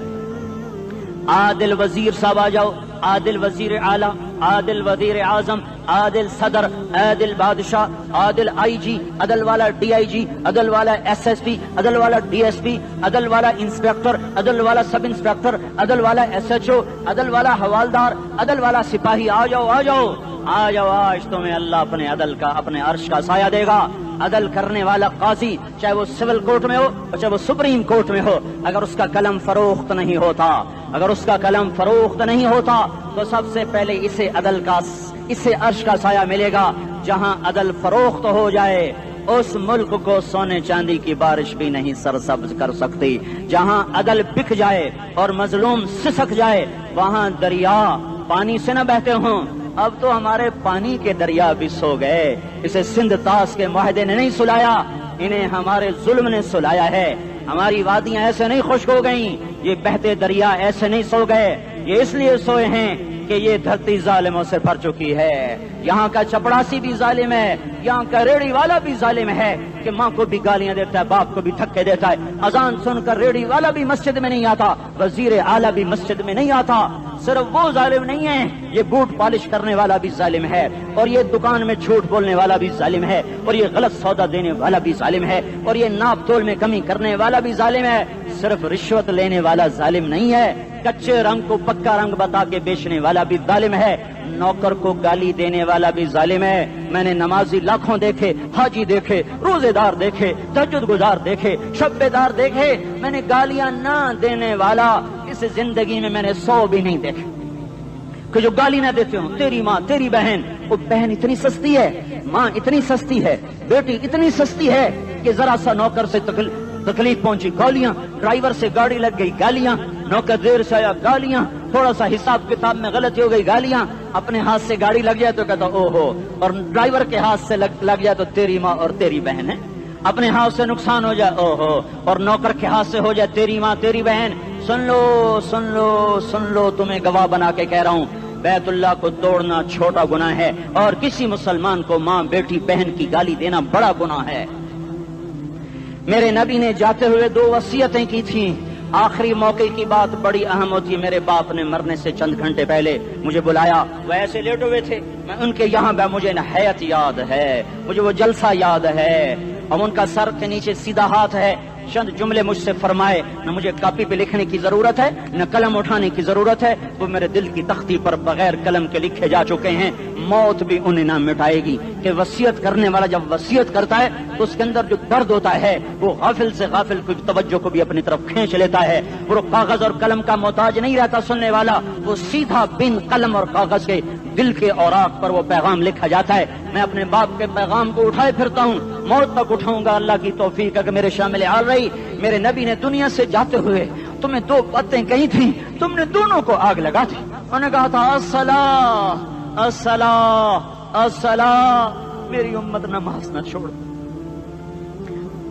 عادل وزیر صاحب آ جاؤ، عادل وزیر اعلیٰ، عادل وزیر اعظم، عادل صدر، عادل بادشاہ، عادل آئی جی، عدل والا ڈی آئی جی، عدل والا ایس ایس پی، عدل والا ڈی ایس پی، عدل والا انسپیکٹر، عدل والا سب انسپیکٹر، عدل والا ایس ایچ او، عدل والا حوالدار، عدل والا سپاہی، آ جاؤ آ جاؤ آ جاؤ، آج تمہیں اللہ اپنے عدل کا، اپنے عرش کا سایہ دے گا۔ عدل کرنے والا قاضی، چاہے وہ سول کورٹ میں ہو چاہے وہ سپریم کورٹ میں ہو، اگر اس کا قلم فروخت نہیں ہوتا، اگر اس کا قلم فروخت نہیں ہوتا تو سب سے پہلے اسے عدل کا، اسے عرش کا سایہ ملے گا۔ جہاں عدل فروخت ہو جائے اس ملک کو سونے چاندی کی بارش بھی نہیں سرسبز کر سکتی۔ جہاں عدل بک جائے اور مظلوم سسک جائے وہاں دریا پانی سے نہ بہتے ہوں۔ اب تو ہمارے پانی کے دریا بھی سو گئے، اسے سندھ طاس کے معاہدے نے نہیں سلایا، انہیں ہمارے ظلم نے سلایا ہے۔ ہماری وادیاں ایسے نہیں خشک ہو گئیں، یہ بہتے دریا ایسے نہیں سو گئے، یہ اس لیے سوئے ہیں کہ یہ دھرتی ظالموں سے بھر چکی ہے۔ یہاں کا چپڑاسی بھی ظالم ہے، یہاں کا ریڑھی والا بھی ظالم ہے کہ ماں کو بھی گالیاں دیتا ہے، باپ کو بھی دھکے دیتا ہے۔ اذان سن کر ریڑھی والا بھی مسجد میں نہیں آتا، وزیر اعلیٰ بھی مسجد میں نہیں آتا۔ صرف وہ ظالم نہیں ہے، یہ بوٹ پالش کرنے والا بھی ظالم ہے، اور یہ دکان میں جھوٹ بولنے والا بھی ظالم ہے، اور یہ غلط سودا دینے والا بھی ظالم ہے، اور یہ ناپ تول میں کمی کرنے والا بھی ظالم ہے۔ صرف رشوت لینے والا ظالم نہیں ہے، کچے رنگ کو پکا رنگ بتا کے بیچنے والا بھی ظالم ہے، نوکر کو گالی دینے والا بھی ظالم ہے۔ میں نے نمازی لاکھوں دیکھے، حاجی دیکھے، روزے دار دیکھے، تہجد گزار دیکھے، شب بیدار دیکھے، میں نے گالیاں نہ دینے والا اس زندگی میں نے 100 بھی نہیں دیکھے کہ جو گالی نہ دیتے ہوں۔ تیری ماں، تیری بہن، وہ بہن اتنی سستی ہے، ماں اتنی سستی ہے، بیٹی اتنی سستی ہے کہ ذرا سا نوکر سے تکلیف پہنچی گالیاں، ڈرائیور سے گاڑی لگ گئی گالیاں، نوکر دیر سے آیا گالیاں، تھوڑا سا حساب کتاب میں غلطی ہو گئی گالیاں، اپنے ہاتھ سے گاڑی لگ جائے تو کہتا او ہو، اور ڈرائیور کے ہاتھ سے لگ جائے تو تیری ماں اور تیری بہن ہے، اپنے ہاتھ سے نقصان ہو جائے او ہو، اور نوکر کے ہاتھ سے ہو جائے تیری ماں تیری بہن۔ سن لو سن لو سن لو، تمہیں گواہ بنا کے کہہ رہا ہوں، بیت اللہ کو توڑنا چھوٹا گناہ ہے، اور کسی مسلمان کو ماں بیٹی بہن کی گالی دینا بڑا گناہ ہے۔ میرے نبی نے جاتے ہوئے 2 وصیتیں کی تھیں، آخری موقع کی بات بڑی اہم ہوتی ہے۔ میرے باپ نے مرنے سے چند گھنٹے پہلے مجھے بلایا، وہ ایسے لیٹے ہوئے تھے، میں ان کے یہاں مجھے نہایت یاد ہے، مجھے وہ جلسہ یاد ہے، اور ان کا سر کے نیچے سیدھا ہاتھ ہے۔ چند جملے مجھ سے فرمائے، نہ مجھے کاپی پہ لکھنے کی ضرورت ہے نہ قلم اٹھانے کی ضرورت ہے، وہ میرے دل کی تختی پر بغیر قلم کے لکھے جا چکے ہیں، موت بھی انہیں نہ مٹائے گی۔ کہ وصیت کرنے والا جب وصیت کرتا ہے تو اس کے اندر جو درد ہوتا ہے وہ غافل سے غافل کی توجہ کو بھی اپنی طرف کھینچ لیتا ہے. وہ کاغذ اور قلم کا محتاج نہیں رہتا سننے والا, وہ سیدھا بن قلم اور کاغذ کے دل کے اوراق پر وہ پیغام لکھا جاتا ہے. میں اپنے باپ کے پیغام کو اٹھائے پھرتا ہوں, موت تک اٹھاؤں گا. اللہ کی توفیق ہے کہ میرے شامل حال رہی. میرے نبی نے دنیا سے جاتے ہوئے تمہیں دو باتیں کہی تھیں, تم نے دونوں کو آگ لگا دی. انہوں نے کہا تھا الصلاۃ الصلاۃ الصلاۃ, میری امت نماز نہ چھوڑ.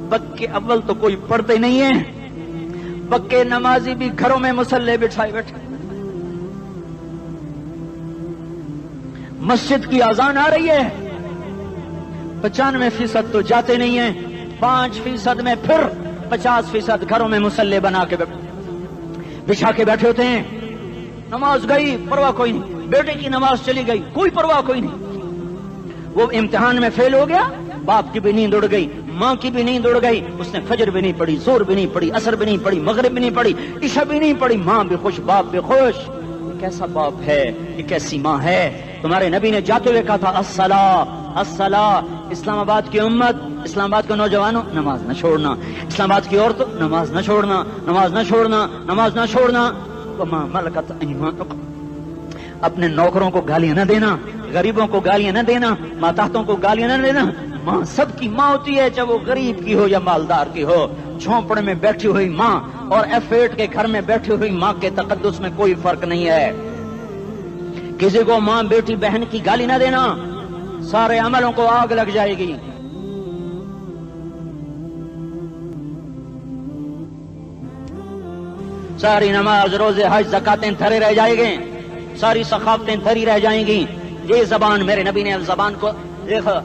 پکے اول تو کوئی پڑھتے نہیں ہے, پکے نمازی بھی گھروں میں مصلے بٹھائے بیٹھے. مسجد کی اذان آ رہی ہے, 95% تو جاتے نہیں ہیں, 5% میں پھر 50% گھروں میں مصلے بنا کے بچھا کے بیٹھے ہوتے ہیں. نماز گئی پرواہ کوئی نہیں, بیٹے کی نماز چلی گئی کوئی پرواہ کوئی نہیں. وہ امتحان میں فیل ہو گیا, باپ کی بھی نیند اڑ گئی, ماں کی بھی نیند اڑ گئی, اس نے فجر بھی نہیں پڑھی, زور بھی نہیں پڑھی, عصر بھی نہیں پڑھی, مغرب بھی نہیں پڑھی, عشاء بھی نہیں پڑھی. ماں بھی خوش باپ بھی خوش. یہ کیسا باپ ہے, یہ کیسی ماں ہے. تمہارے نبی نے جاتے ہوئے کہا تھا الصلاۃ الصلاۃ. اسلام آباد کی امت, اسلام آباد کے نوجوانوں نماز نہ چھوڑنا, اسلام آباد کی عورتوں نماز نہ چھوڑنا, نماز نہ چھوڑنا, نماز نہ چھوڑنا. وما ملکت ایمانکم, اپنے نوکروں کو گالیاں نہ دینا, غریبوں کو گالیاں نہ دینا, ماتحتوں کو گالیاں نہ دینا. ماں سب کی ماں ہوتی ہے, چاہے وہ غریب کی ہو یا مالدار کی ہو. جھونپڑے میں بیٹھی ہوئی ماں اور F8 کے گھر میں بیٹھی ہوئی ماں کے تقدس میں کوئی فرق نہیں ہے. کسی کو ماں بیٹی بہن کی گالی نہ دینا, سارے عملوں کو آگ لگ جائے گی. ساری نماز روزے حج زکاتیں دھرے رہ جائیں گے, ساری ثقافتیں دھری رہ جائیں گی. یہ زبان, میرے نبی نے زبان کو دیکھا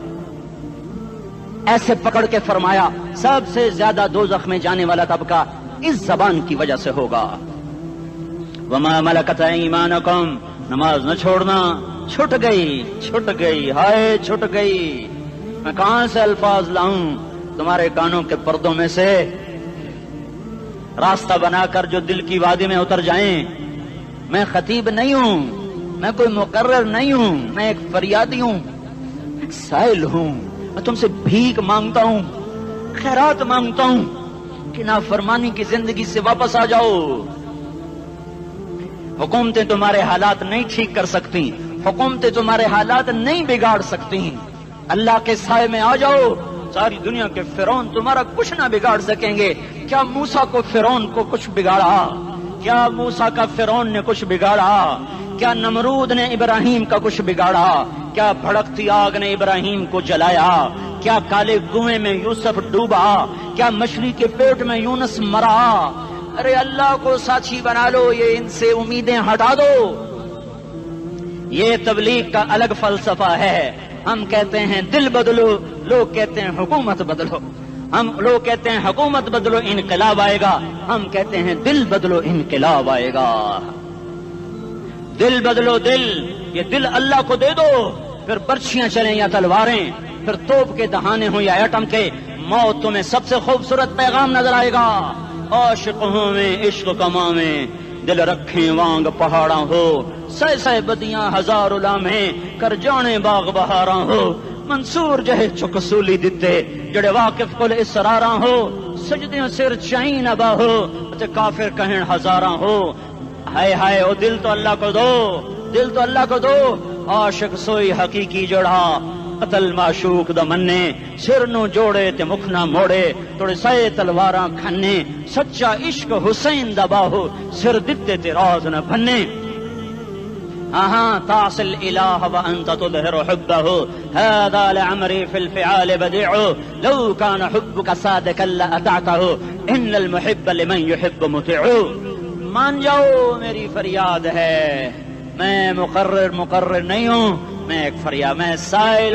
ایسے پکڑ کے فرمایا سب سے زیادہ دوزخ میں جانے والا طبقہ اس زبان کی وجہ سے ہوگا. وما ملکت ایمانکم, نماز نہ چھوڑنا. چھٹ گئی ہائے چھٹ گئی. میں کہاں سے الفاظ لاؤں تمہارے کانوں کے پردوں میں سے, راستہ بنا کر جو دل کی وادی میں اتر جائیں. میں خطیب نہیں ہوں, میں کوئی مقرر نہیں ہوں, میں ایک فریادی ہوں, ایک سائل ہوں. میں تم سے بھیک مانگتا ہوں, خیرات مانگتا ہوں کہ نافرمانی کی زندگی سے واپس آ جاؤ. حکومتیں تمہارے حالات نہیں ٹھیک کر سکتی, حکومتیں تمہارے حالات نہیں بگاڑ سکتی. اللہ کے سائے میں آ جاؤ. ساری دنیا کے فرعون تمہارا کچھ نہ بگاڑ سکیں گے. کیا موسیٰ کو فرعون کو کچھ بگاڑا؟ کیا موسیٰ کا فرعون نے کچھ بگاڑا؟ کیا نمرود نے ابراہیم کا کچھ بگاڑا؟ کیا بھڑکتی آگ نے ابراہیم کو جلایا؟ کیا کالے کنویں میں یوسف ڈوبا؟ کیا مچھلی کے پیٹ میں یونس مرا؟ ارے اللہ کو ساتھی بنا لو, یہ ان سے امیدیں ہٹا دو. یہ تبلیغ کا الگ فلسفہ ہے. ہم کہتے ہیں دل بدلو, لوگ کہتے ہیں حکومت بدلو. لوگ کہتے ہیں حکومت بدلو انقلاب آئے گا, ہم کہتے ہیں دل بدلو انقلاب آئے گا. دل بدلو دل, یہ دل اللہ کو دے دو. پھر برچیاں چلیں یا تلواریں, پھر توپ کے دہانے ہوں یا ایٹم کے, موت تمہیں سب سے خوبصورت پیغام نظر آئے گا. عاشق ہوں میں عشق کما میں, دل رکھیں وانگ پہاڑاں ہو, سہ بدیاں ہزار لامیں کر جانے باغ بہاراں ہو. منصور جہے چکسولی دتے جڑے واقف کل اسراراں ہو, سجدیاں سر چائیں نبا ہو تے کافر کہیں ہزاراں ہو. ہائے ہائے او دل تو اللہ کو دو, دل تو اللہ کو دو. عاشق سوئی حقیقی جڑا, قتل معشوق دا مننے, سر نو جوڑے تے مکھ نہ موڑے, توڑے سائے تلواراں کھنے. سچا عشق حسین دا باہو, سر دتے تے راز نہ بھنے. تعصي الإله وأنت تظهر حبه, هذا لعمري في الفعال بديع, لو كان حبك صادقا لأطعته, إن المحب لمن يحب مطيع. مان جاؤ میری فریاد ہے, میں مقرر نہیں ہوں, میں ایک فریاد, میں سائل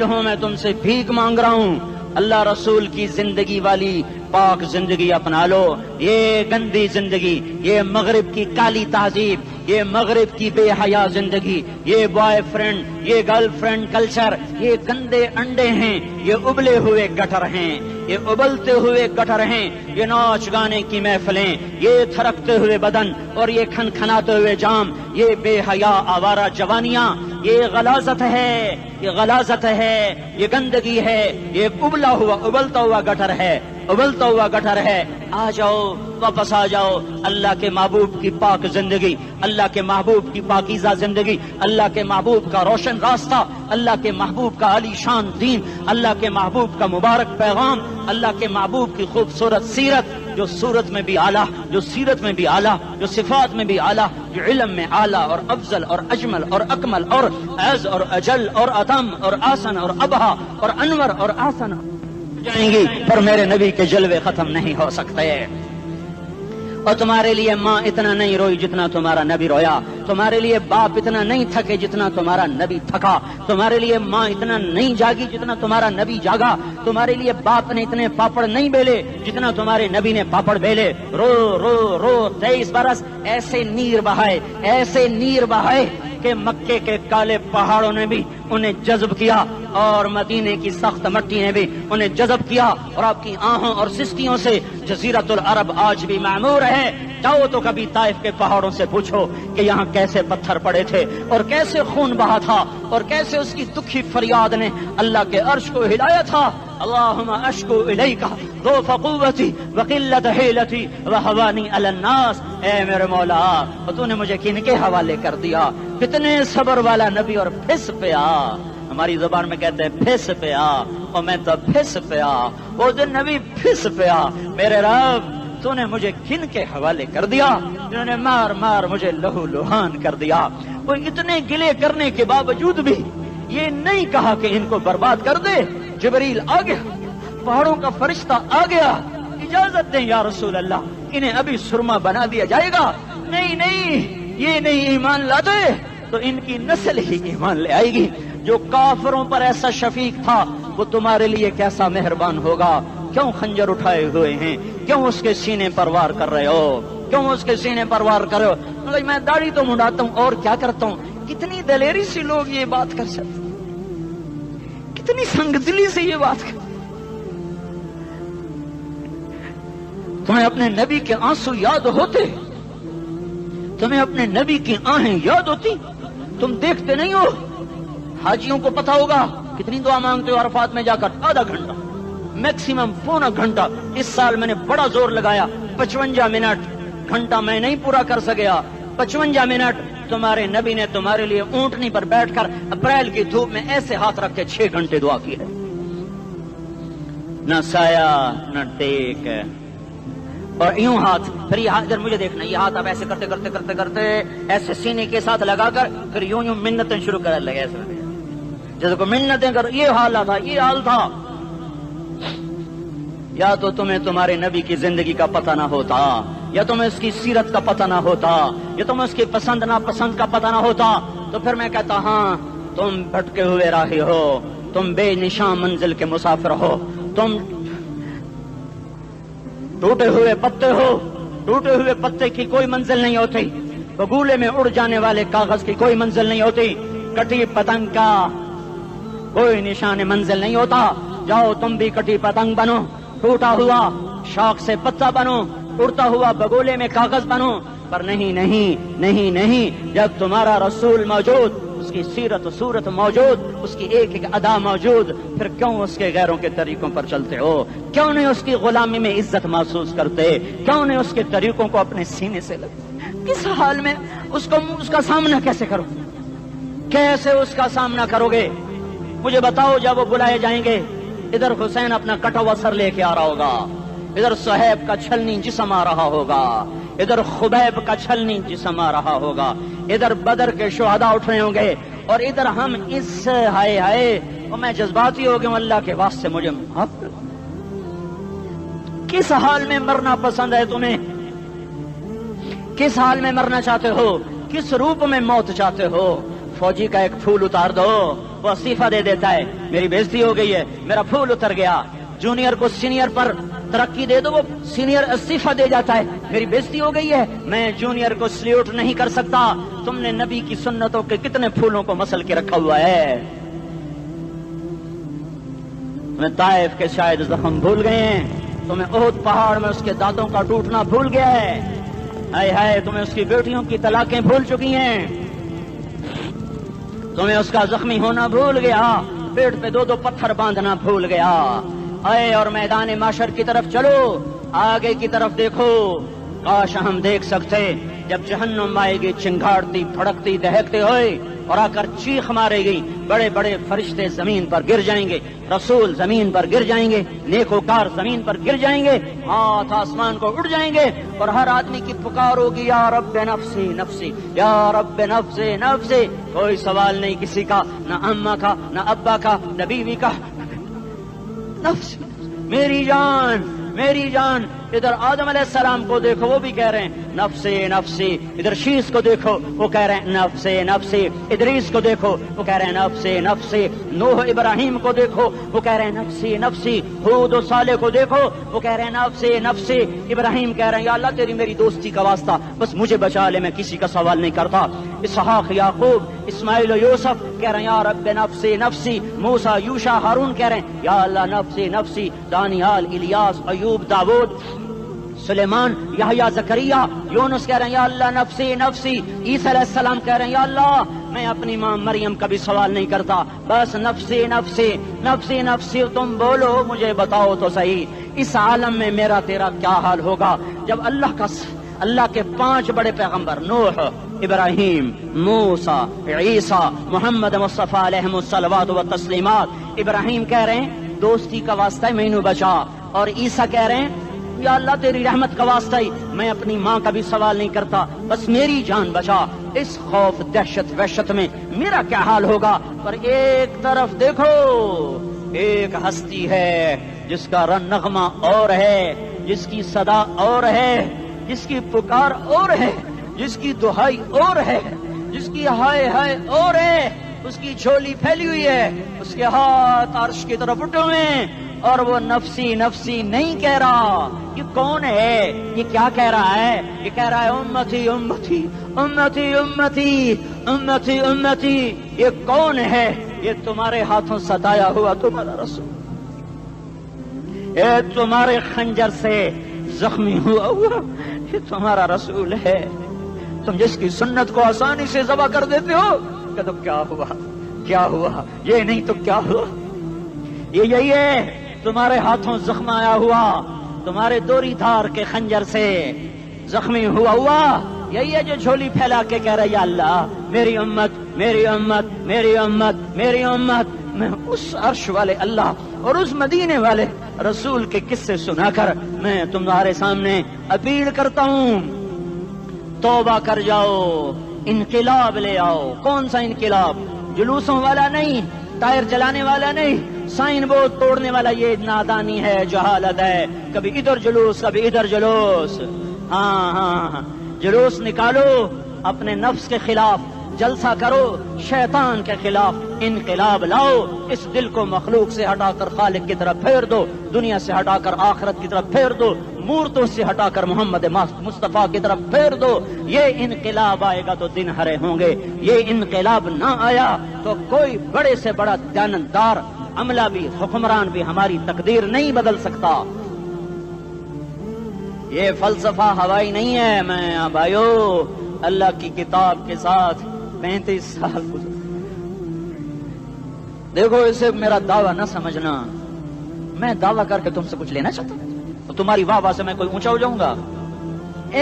ہوں, میں تم سے بھیک مانگ رہا ہوں. اللہ رسول کی زندگی والی پاک زندگی اپنا لو. یہ گندی زندگی, یہ مغرب کی کالی تہذیب, یہ مغرب کی بے حیا زندگی, یہ بوائے فرینڈ, یہ گرل فرینڈ کلچر, یہ گندے انڈے ہیں, یہ ابلے ہوئے گٹر ہیں, یہ ابلتے ہوئے گٹر ہیں. یہ ناچ گانے کی محفلیں, یہ تھرکتے ہوئے بدن اور یہ کھنکھناتے ہوئے جام, یہ بے حیا آوارہ جوانیاں, یہ غلاظت ہے، یہ غلاظت ہے، یہ گندگی ہے، یہ ابلتا ہوا گٹر ہے، ابلتا ہوا گٹر ہے۔ آ جاؤ، واپس آ جاؤ، اللہ کے محبوب کی پاک زندگی، اللہ کے محبوب کی پاکیزہ زندگی، اللہ کے محبوب کا روشن راستہ، اللہ کے محبوب کا عالی شان دین، اللہ کے محبوب کا مبارک پیغام، اللہ کے محبوب کی خوبصورت سیرت، جو صورت میں بھی اعلیٰ، جو سیرت میں بھی اعلیٰ، جو صفات میں بھی اعلیٰ، جو علم میں اعلیٰ اور افضل اور اجمل اور اکمل اور اعز اور اجل اور اتم اور آسن اور ابہا اور انور اور آسن جائیں گی، پر میرے نبی کے جلوے ختم نہیں ہو سکتے۔ اور تمہارے لیے ماں اتنا نہیں روئی جتنا تمہارا نبی رویا، تمہارے لیے باپ اتنا نہیں تھکے جتنا تمہارا نبی تھکا، تمہارے لیے ماں اتنا نہیں جاگی جتنا تمہارا نبی جاگا، تمہارے لیے باپ نے اتنے پاپڑ نہیں بیلے جتنا تمہارے نبی نے پاپڑ بیلے۔ رو رو رو 23 برس ایسے نیر بہائے، ایسے نیر بہائے کہ مکے کے کالے پہاڑوں نے بھی انہیں جذب کیا اور مدینے کی سخت مٹی نے بھی انہیں جذب کیا، اور آپ کی آہوں اور سستیوں سے جزیرت العرب آج بھی معمور ہے۔ جاؤ تو کبھی طائف کے پہاڑوں سے پوچھو کہ یہاں کیسے پتھر پڑے تھے اور کیسے خون بہا تھا اور کیسے اس کی دکھی فریاد نے اللہ کے عرش کو ہلایا تھا۔ اللہم اشکو الیک ضعف قوتی وقلت حیلتی وہوانی علی الناس۔ اے میرے مولا، تو نے مجھے کن کے حوالے کر دیا؟ کتنے صبر والا نبی اور پھس پیا، ہماری زبان میں کہتے ہیں پھس پیا، اور میں تو پھس پیا، وہ جو نبی پھس پیا۔ میرے رب، تو نے مجھے کن کے حوالے کر دیا جنہوں نے مار مار مجھے لہو لہان کر دیا؟ وہ اتنے گلے کرنے کے باوجود بھی یہ نہیں کہا کہ ان کو برباد کر دے۔ جبریل آ گیا، پہاڑوں کا فرشتہ آ گیا، اجازت دیں یا رسول اللہ، انہیں ابھی سرما بنا دیا جائے گا۔ نہیں نہیں، یہ نہیں ایمان لاتے تو ان کی نسل ہی ایمان لے آئے گی۔ جو کافروں پر ایسا شفیق تھا وہ تمہارے لیے کیسا مہربان ہوگا؟ کیوں خنجر اٹھائے ہوئے ہیں؟ کیوں اس کے سینے پر وار کر رہے ہو؟ کیوں اس کے سینے پر وار کر رہے ہو؟ میں داڑھی تو منڈاتا ہوں اور کیا کرتا ہوں۔ کتنی دلیری سے لوگ یہ بات کر سکتے، کتنی سنگدلی سے یہ بات کر۔ تمہیں اپنے نبی کے آنسو یاد ہوتے؟ تمہیں اپنے نبی کی آہیں یاد ہوتی؟ تم دیکھتے نہیں ہو؟ حاجیوں کو پتا ہوگا کتنی دعا مانگتے ہو عرفات میں جا کر؟ آدھا گھنٹہ، میکسیمم پونا گھنٹہ۔ اس سال میں نے بڑا زور لگایا، 55 منٹ، گھنٹہ میں نہیں پورا کر سکیا، 55 منٹ تمہارے نبی نے تمہارے لیے اونٹنی پر بیٹھ کر اپریل کی دھوپ میں ایسے ہاتھ رکھ کے 6 گھنٹے دعا کی ہے۔ نہ سایہ نہ ٹیک، اور یوں ہاتھ، پھر یہ ہاتھ ادھر مجھے دیکھنا، یہ ہاتھ آپ ایسے کرتے کرتے کرتے کرتے ایسے سینے کے ساتھ لگا کر پھر یوں یوں منتیں شروع کرنے لگے، ایسے جیسے کو منتیں کر۔ یہ حال تھا، یہ حال تھا۔ یا تو تمہیں تمہارے نبی کی زندگی کا پتہ نہ ہوتا، یا تمہیں اس کی سیرت کا پتہ نہ ہوتا، یا تمہیں اس کی پسند ناپسند کا پتہ نہ ہوتا، تو پھر میں کہتا ہاں تم بھٹکے ہوئے راہی ہو، تم بے نشان منزل کے مسافر ہو، تم ٹوٹے ہوئے پتے ہو۔ ٹوٹے ہوئے پتے کی کوئی منزل نہیں ہوتی، بگولے میں اڑ جانے والے کاغذ کی کوئی منزل نہیں ہوتی، کٹی پتنگ کا کوئی نشان منزل نہیں ہوتا۔ جاؤ تم بھی کٹی پتنگ بنو، ٹوٹا ہوا شوق سے پتا بنو، اڑتا ہوا بگولے میں کاغذ بنو، پر نہیں نہیں نہیں نہیں، جب تمہارا رسول موجود، اس کی سیرت و صورت موجود، اس کی ایک ایک ادا موجود، پھر کیوں اس کے غیروں کے طریقوں پر چلتے ہو؟ کیوں نہیں اس کی غلامی میں عزت محسوس کرتے؟ کیوں نہیں اس کے طریقوں کو اپنے سینے سے لگتے؟ کس حال میں اس کا سامنا کیسے کرو؟ کیسے اس کا سامنا کرو گے؟ مجھے بتاؤ، جب وہ بلائے جائیں گے، ادھر حسین اپنا کٹا ہوا سر لے کے آ رہا ہوگا، ادھر صہیب کا چھلنی جسم آ رہا ہوگا، ادھر خبیب کا چھلنی جسم آ رہا ہوگا، ادھر بدر کے شہداء اٹھ رہے ہوں گے، اور ادھر ہم اس ہائے ہائے، اور میں جذباتی ہو گیا ہوں، اللہ کے واسطے مجھے معاف کر۔ کس حال میں مرنا پسند ہے تمہیں؟ کس حال میں مرنا چاہتے ہو؟ کس روپ میں موت چاہتے ہو؟ فوجی کا ایک پھول اتار دو، وہ استعفیٰ دے دیتا ہے، میری بےزتی ہو گئی ہے، میرا پھول اتر گیا۔ جونیئر کو سینئر پر ترقی دے دو، وہ سینئر استعفیٰ دے جاتا ہے، میری بےزتی ہو گئی ہے، میں جونیئر کو سلیوٹ نہیں کر سکتا۔ تم نے نبی کی سنتوں کے کتنے پھولوں کو مسل کے رکھا ہوا ہے؟ تمہیں طائف کے شاید زخم بھول گئے ہیں، تمہیں احد پہاڑ میں اس کے دانتوں کا ٹوٹنا بھول گیا ہے، ہائے ہائے تمہیں اس کی بیٹیوں کی طلاقیں بھول چکی ہیں۔ تمہیں اس کا زخمی ہونا بھول گیا، پیٹ پہ 2 پتھر باندھنا بھول گیا۔ آئے اور میدان معاشر کی طرف چلو، آگے کی طرف دیکھو۔ کاش ہم دیکھ سکتے جب جہنم آئے گی چنگاڑتی پھڑکتی دہکتے ہوئے اور آ کر چیخ مارے گی، بڑے بڑے فرشتے زمین پر گر جائیں گے، رسول زمین پر گر جائیں گے، نیکوکار زمین پر گر جائیں گے، ہاتھ آسمان کو اڑ جائیں گے، اور ہر آدمی کی پکار ہوگی یا رب نفسی نفسی، یا رب نفسی نفسی۔ کوئی سوال نہیں کسی کا، نہ اماں کا، نہ ابا کا، نہ بیوی کا، نفس میری جان میری جان۔ ادھر آدم علیہ السلام کو دیکھو، وہ بھی کہہ رہے ہیں نفسی نفسی۔ ادھر شیس کو دیکھو، وہ کہہ رہے ہیں نفسی نفسی۔ ادریس کو دیکھو، وہ کہہ رہے ہیں نفسی نفسی۔ نوح ابراہیم کو دیکھو، وہ کہہ رہے ہیں نفسی نفسی۔ ہود و صالح کو دیکھو، وہ کہہ رہے ہیں نفسی نفسی۔ ابراہیم کہہ رہے ہیں یا اللہ تیری میری دوستی کا واسطہ، بس مجھے بچا لے، میں کسی کا سوال نہیں کرتا۔ اسحاق، یعقوب، اسماعیل و یوسف کہہ رہے ہیں یا رب نفسی نفسی۔ موسیٰ، یوشع، ہارون کہہ رہے ہیں یا اللہ نفسی نفسی۔ دانیال، الیاس، ایوب، داؤد، سلیمان، یحییٰ، زکریا، یونس کہہ رہے ہیں یا اللہ نفسی نفسی۔ عیسیٰ علیہ السلام کہہ رہے ہیں یا اللہ میں اپنی ماں مریم کا بھی سوال نہیں کرتا، بس نفسی نفسی نفسی نفسی۔ تم بولو، مجھے بتاؤ تو صحیح، اس عالم میں میرا تیرا کیا حال ہوگا جب اللہ کے 5 بڑے پیغمبر نوح، ابراہیم، موسیٰ، عیسیٰ، محمد مصطفیٰ علیہ الصلوات و تسلیمات۔ ابراہیم کہہ رہے ہیں دوستی کا واسطہ ہے مینوں بچا، اور عیسیٰ کہہ رہے ہیں یا اللہ تیری رحمت کا واسطہ ہی میں اپنی ماں کا بھی سوال نہیں کرتا، بس میری جان بچا۔ اس خوف دہشت وحشت میں میرا کیا حال ہوگا؟ پر ایک طرف دیکھو، ایک ہستی ہے جس کا نغمہ اور ہے، جس کی صدا اور ہے، جس کی پکار اور ہے، جس کی دہائی اور ہے، جس کی ہائے ہائے اور ہے۔ اس کی جھولی پھیلی ہوئی ہے، اس کے ہاتھ عرش کی طرف اٹھے ہوئے ہیں، اور وہ نفسی نفسی نہیں کہہ رہا۔ یہ کون ہے؟ یہ کیا کہہ رہا ہے؟ یہ کہہ رہا ہے امتی امتی امتی امتی امتی امتی۔ یہ کون ہے؟ یہ تمہارے ہاتھوں ستایا ہوا تمہارا رسول، یہ تمہارے خنجر سے زخمی ہوا یہ تمہارا رسول ہے۔ تم جس کی سنت کو آسانی سے ذبح کر دیتے ہو، کہ تو کیا ہوا کیا ہوا، یہ نہیں تو کیا ہوا۔ یہ یہی ہے تمہارے ہاتھوں زخم آیا ہوا، تمہارے دوری دھار کے خنجر سے زخمی ہوا یہی ہے جو جھولی پھیلا کے کہہ رہا یا اللہ میری امت میری امت میری امت میری امت۔ میں اس عرش والے اللہ اور اس مدینے والے رسول کے قصے سنا کر میں تمہارے سامنے اپیل کرتا ہوں، توبہ کر جاؤ، انقلاب لے آؤ۔ کون سا انقلاب؟ جلوسوں والا نہیں، ٹائر جلانے والا نہیں، سائن بورڈ توڑنے والا، یہ نادانی ہے، جہالت ہے۔ کبھی ادھر جلوس کبھی ادھر جلوس۔ ہاں جلوس نکالو، اپنے نفس کے خلاف جلسہ کرو، شیطان کے خلاف انقلاب لاؤ۔ اس دل کو مخلوق سے ہٹا کر خالق کی طرف پھیر دو، دنیا سے ہٹا کر آخرت کی طرف پھیر دو، مورتوں سے ہٹا کر محمد مصطفیٰ کی طرف پھیر دو۔ یہ انقلاب آئے گا تو دن ہرے ہوں گے، یہ انقلاب نہ آیا تو کوئی بڑے سے بڑا دیانتدار عملہ بھی، حکمران بھی ہماری تقدیر نہیں بدل سکتا۔ یہ فلسفہ ہوائی نہیں ہے۔ میں بھائیو اللہ کی کتاب کے ساتھ 35 سال گزر، دیکھو اسے میرا دعویٰ نہ سمجھنا، میں دعویٰ کر کے تم سے کچھ لینا چاہتا ہوں تو تمہاری واہ واہ سے میں کوئی اونچا ہو جاؤں گا؟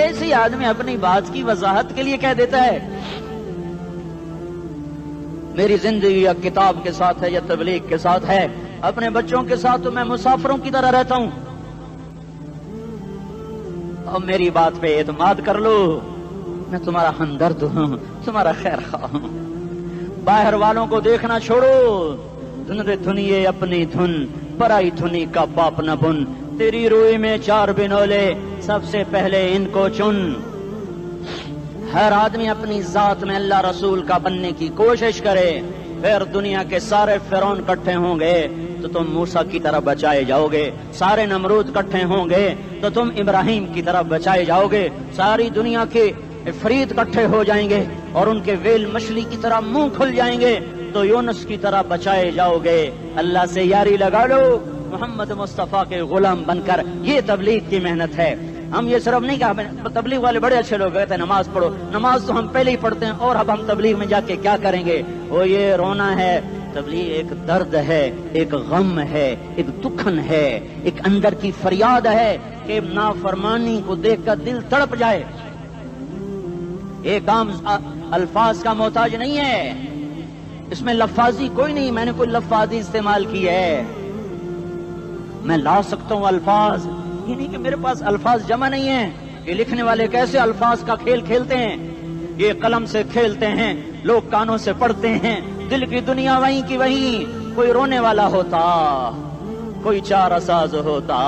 ایسی آدمی اپنی بات کی وضاحت کے لیے کہہ دیتا ہے میری زندگی یا کتاب کے ساتھ ہے یا تبلیغ کے ساتھ ہے، اپنے بچوں کے ساتھ تو میں مسافروں کی طرح رہتا ہوں، اور میری بات پہ اعتماد کر لو، میں تمہارا ہمدرد ہوں، تمہارا خیر خواہ ہوں۔ باہر والوں کو دیکھنا چھوڑو، دھن دھنیے اپنی دھن، پرائی دھنی کا پاپ نہ بن، تیری روئی میں 4 بنولے، سب سے پہلے ان کو چن۔ ہر آدمی اپنی ذات میں اللہ رسول کا بننے کی کوشش کرے، پھر دنیا کے سارے فرعون اکٹھے ہوں گے تو تم موسیٰ کی طرف بچائے جاؤ گے، سارے نمرود اکٹھے ہوں گے تو تم ابراہیم کی طرف بچائے جاؤ گے، ساری دنیا کے افریت اکٹھے ہو جائیں گے اور ان کے ویل مچھلی کی طرح منہ کھل جائیں گے تو یونس کی طرح بچائے جاؤ گے۔ اللہ سے یاری لگا لو، محمد مصطفیٰ کے غلام بن کر، یہ تبلیغ کی محنت ہے۔ ہم یہ صرف نہیں کہا تبلیغ والے بڑے اچھے لوگ کہتے ہیں نماز پڑھو، نماز تو ہم پہلے ہی پڑھتے ہیں اور اب ہم تبلیغ میں جا کے کیا کریں گے؟ وہ یہ رونا ہے، تبلیغ ایک درد ہے، ایک غم ہے، ایک دکھن ہے، ایک اندر کی فریاد ہے کہ نافرمانی کو دیکھ کر دل تڑپ جائے۔ ایک عام الفاظ کا محتاج نہیں ہے، اس میں لفاظی کوئی نہیں، میں نے کوئی لفاظی استعمال کی ہے، میں لا سکتا ہوں الفاظ، یہ نہیں کہ میرے پاس الفاظ جمع نہیں ہیں۔ یہ لکھنے والے کیسے الفاظ کا کھیل کھیلتے ہیں، یہ قلم سے کھیلتے ہیں، لوگ کانوں سے پڑھتے ہیں، دل کی دنیا وہیں کی وہیں۔ کوئی رونے والا ہوتا، کوئی چارہ ساز ہوتا،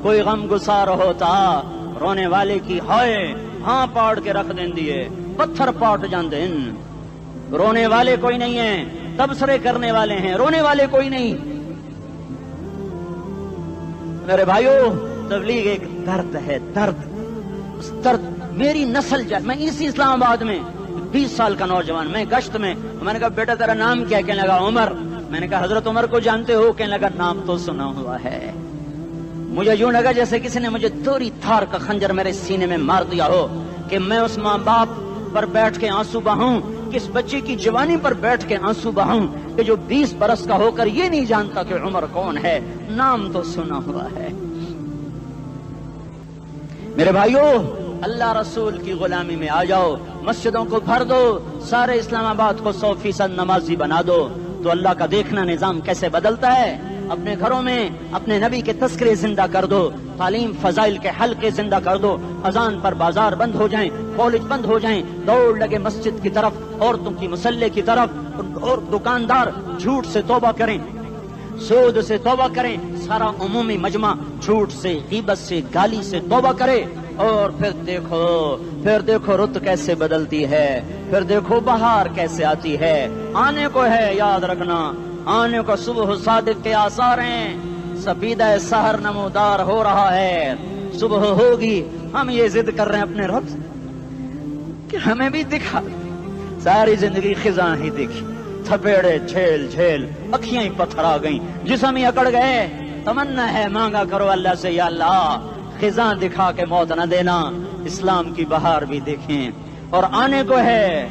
کوئی غم گسار ہوتا، رونے والے کی ہائے ہاں پاڑ کے رکھ دیں دیے، پتھر پاٹ جاندے۔ رونے والے کوئی نہیں ہیں، تبصرے کرنے والے ہیں، رونے والے کوئی نہیں۔ میرے بھائیو، تبلیغ ایک درد ہے، درد، اس درد میری نسل جائے۔ میں اسی اسلام آباد میں 20 سال کا نوجوان، میں گشت میں نے کہا بیٹا تیرا نام کیا؟ کہنے لگا عمر۔ میں نے کہا حضرت عمر کو جانتے ہو؟ کہنے لگا نام تو سنا ہوا ہے۔ مجھے یوں لگا جیسے کسی نے مجھے دوری تھار کا خنجر میرے سینے میں مار دیا ہو کہ میں اس ماں باپ پر بیٹھ کے آنسو بہاؤں، کس بچے کی جوانی پر بیٹھ کے آنسو بہاؤں کہ جو 20 برس کا ہو کر یہ نہیں جانتا کہ عمر کون ہے، نام تو سنا ہوا ہے۔ میرے بھائیو، اللہ رسول کی غلامی میں آ جاؤ، مسجدوں کو بھر دو، سارے اسلام آباد کو 100% نمازی بنا دو، تو اللہ کا دیکھنا نظام کیسے بدلتا ہے۔ اپنے گھروں میں اپنے نبی کے تذکرے زندہ کر دو، تعلیم فضائل کے حلقے زندہ کر دو، اذان پر بازار بند ہو جائیں، کالج بند ہو جائیں، دوڑ لگے مسجد کی طرف، عورتوں کی مصلے کی طرف، اور دکاندار جھوٹ سے توبہ کریں، سود سے توبہ کریں، سارا عمومی مجمع جھوٹ سے، غیبت سے، گالی سے توبہ کرے، اور پھر دیکھو رت کیسے بدلتی ہے، پھر دیکھو بہار کیسے آتی ہے۔ آنے کو ہے، یاد رکھنا، آنے کو صبح صادق کے آثار ہیں، سپیدہ سحر نمودار ہو رہا ہے، صبح ہوگی۔ ہم یہ ضد کر رہے ہیں اپنے رب سے کہ ہمیں بھی دکھا، ساری زندگی خزاں ہی دیکھی، تھپیڑے جھیل جھیل، اکھیاں ہی پتھر آ گئیں، جسم ہی اکڑ گئے۔ تمنا ہے مانگا کرو اللہ سے، یا اللہ خزاں دکھا کے موت نہ دینا، اسلام کی بہار بھی دیکھیں۔ اور آنے کو ہے،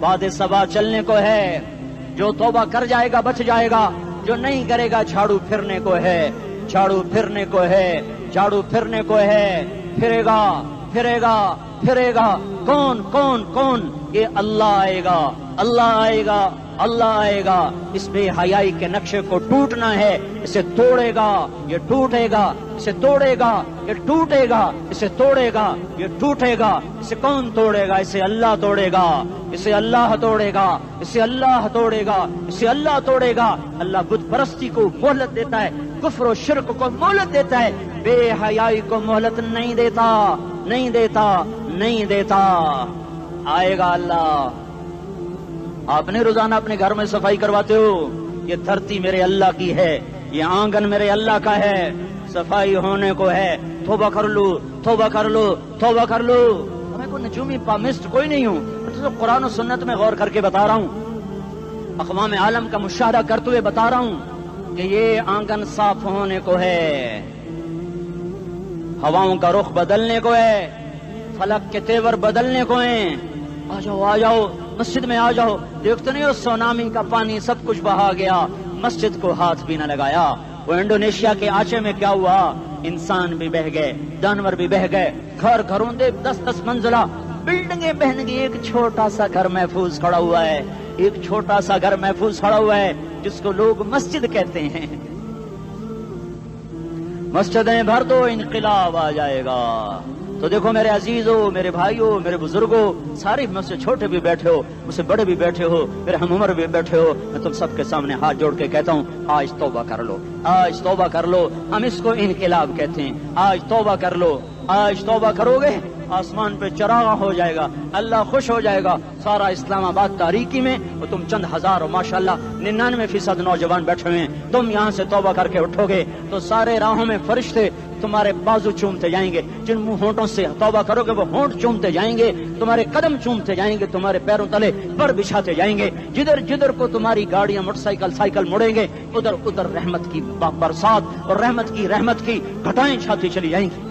باد صبا چلنے کو ہے، جو توبہ کر جائے گا بچ جائے گا، جو نہیں کرے گا جھاڑو پھرنے کو ہے، جھاڑو پھرنے کو ہے، جھاڑو پھرنے کو ہے، پھرے گا پھرے گا پھرے گا۔ کون کون کون؟ یہ اللہ آئے گا، اللہ آئے گا، اللہ آئے گا۔ اس بے حیائی کے نقشے کو ٹوٹنا ہے، اسے توڑے گا، یہ ٹوٹے گا، اسے توڑے گا، یہ ٹوٹے گا، اسے توڑے گا، یہ ٹوٹے گا۔ اسے کون توڑے گا؟ اسے اللہ توڑے گا، اسے اللہ توڑے گا، اسے اللہ توڑے گا، اسے اللہ توڑے گا۔ اللہ بت پرستی کو مہلت دیتا ہے، کفر و شرک کو مہلت دیتا ہے، بے حیائی کو مہلت نہیں دیتا، نہیں دیتا، نہیں دیتا۔ آئے گا اللہ۔ آپ نے روزانہ اپنے گھر میں صفائی کرواتے ہو، یہ دھرتی میرے اللہ کی ہے، یہ آنگن میرے اللہ کا ہے، صفائی ہونے کو ہے، توبہ کر لو، توبہ کر لو، توبہ کر لو۔ میں کوئی نجومی پامسٹ کوئی نہیں ہوں، تو قرآن و سنت میں غور کر کے بتا رہا ہوں، اقوام عالم کا مشاہدہ کرتے ہوئے بتا رہا ہوں کہ یہ آنگن صاف ہونے کو ہے، ہواؤں کا رخ بدلنے کو ہے، فلک کے تیور بدلنے کو ہیں۔ آ جاؤ آ جاؤ، مسجد میں آ جاؤ۔ دیکھتے نہیں ہو سونامی کا پانی سب کچھ بہا گیا، مسجد کو ہاتھ بھی نہ لگایا۔ وہ انڈونیشیا کے آچے میں کیا ہوا؟ انسان بھی بہ گئے، جانور بھی بہ گئے، گھر گھروں دے 10-10 منزلہ بلڈنگیں بہن گئی، ایک چھوٹا سا گھر محفوظ کھڑا ہوا ہے، ایک چھوٹا سا گھر محفوظ کھڑا ہوا ہے جس کو لوگ مسجد کہتے ہیں۔ مسجدیں بھر دو، انقلاب آ جائے گا۔ تو دیکھو میرے عزیزو، میرے بھائیو، میرے بزرگوں، سارے مجھ سے چھوٹے بھی بیٹھے ہو، مجھ سے بڑے بھی بیٹھے ہو، میرے ہم عمر بھی بیٹھے ہو، میں تم سب کے سامنے ہاتھ جوڑ کے کہتا ہوں آج توبہ کر لو، آج توبہ کر لو۔ ہم اس کو انقلاب کہتے ہیں۔ آج توبہ کر لو، آج توبہ کرو گے، آسمان پہ چراغ ہو جائے گا، اللہ خوش ہو جائے گا۔ سارا اسلام آباد تاریکی میں اور تم چند ہزار اور ماشاءاللہ 99% نوجوان بیٹھے ہوئے ہیں، تم یہاں سے توبہ کر کے اٹھو گے تو سارے راہوں میں فرشتے تمہارے بازو چومتے جائیں گے، جن منہ ہونٹوں سے توبہ کرو گے وہ ہونٹ چومتے جائیں گے، تمہارے قدم چومتے جائیں گے، تمہارے پیروں تلے پر بچھاتے جائیں گے، جدھر جدھر کو تمہاری گاڑیاں موٹر سائیکل مڑیں گے ادھر ادھر رحمت کی برسات اور رحمت کی گھٹائیں چھاتی چلی جائیں گی۔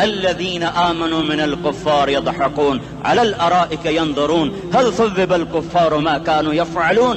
الذين آمنوا من الكفار يضحكون على الأرائك ينظرون هل ثوب الكفار ما كانوا يفعلون।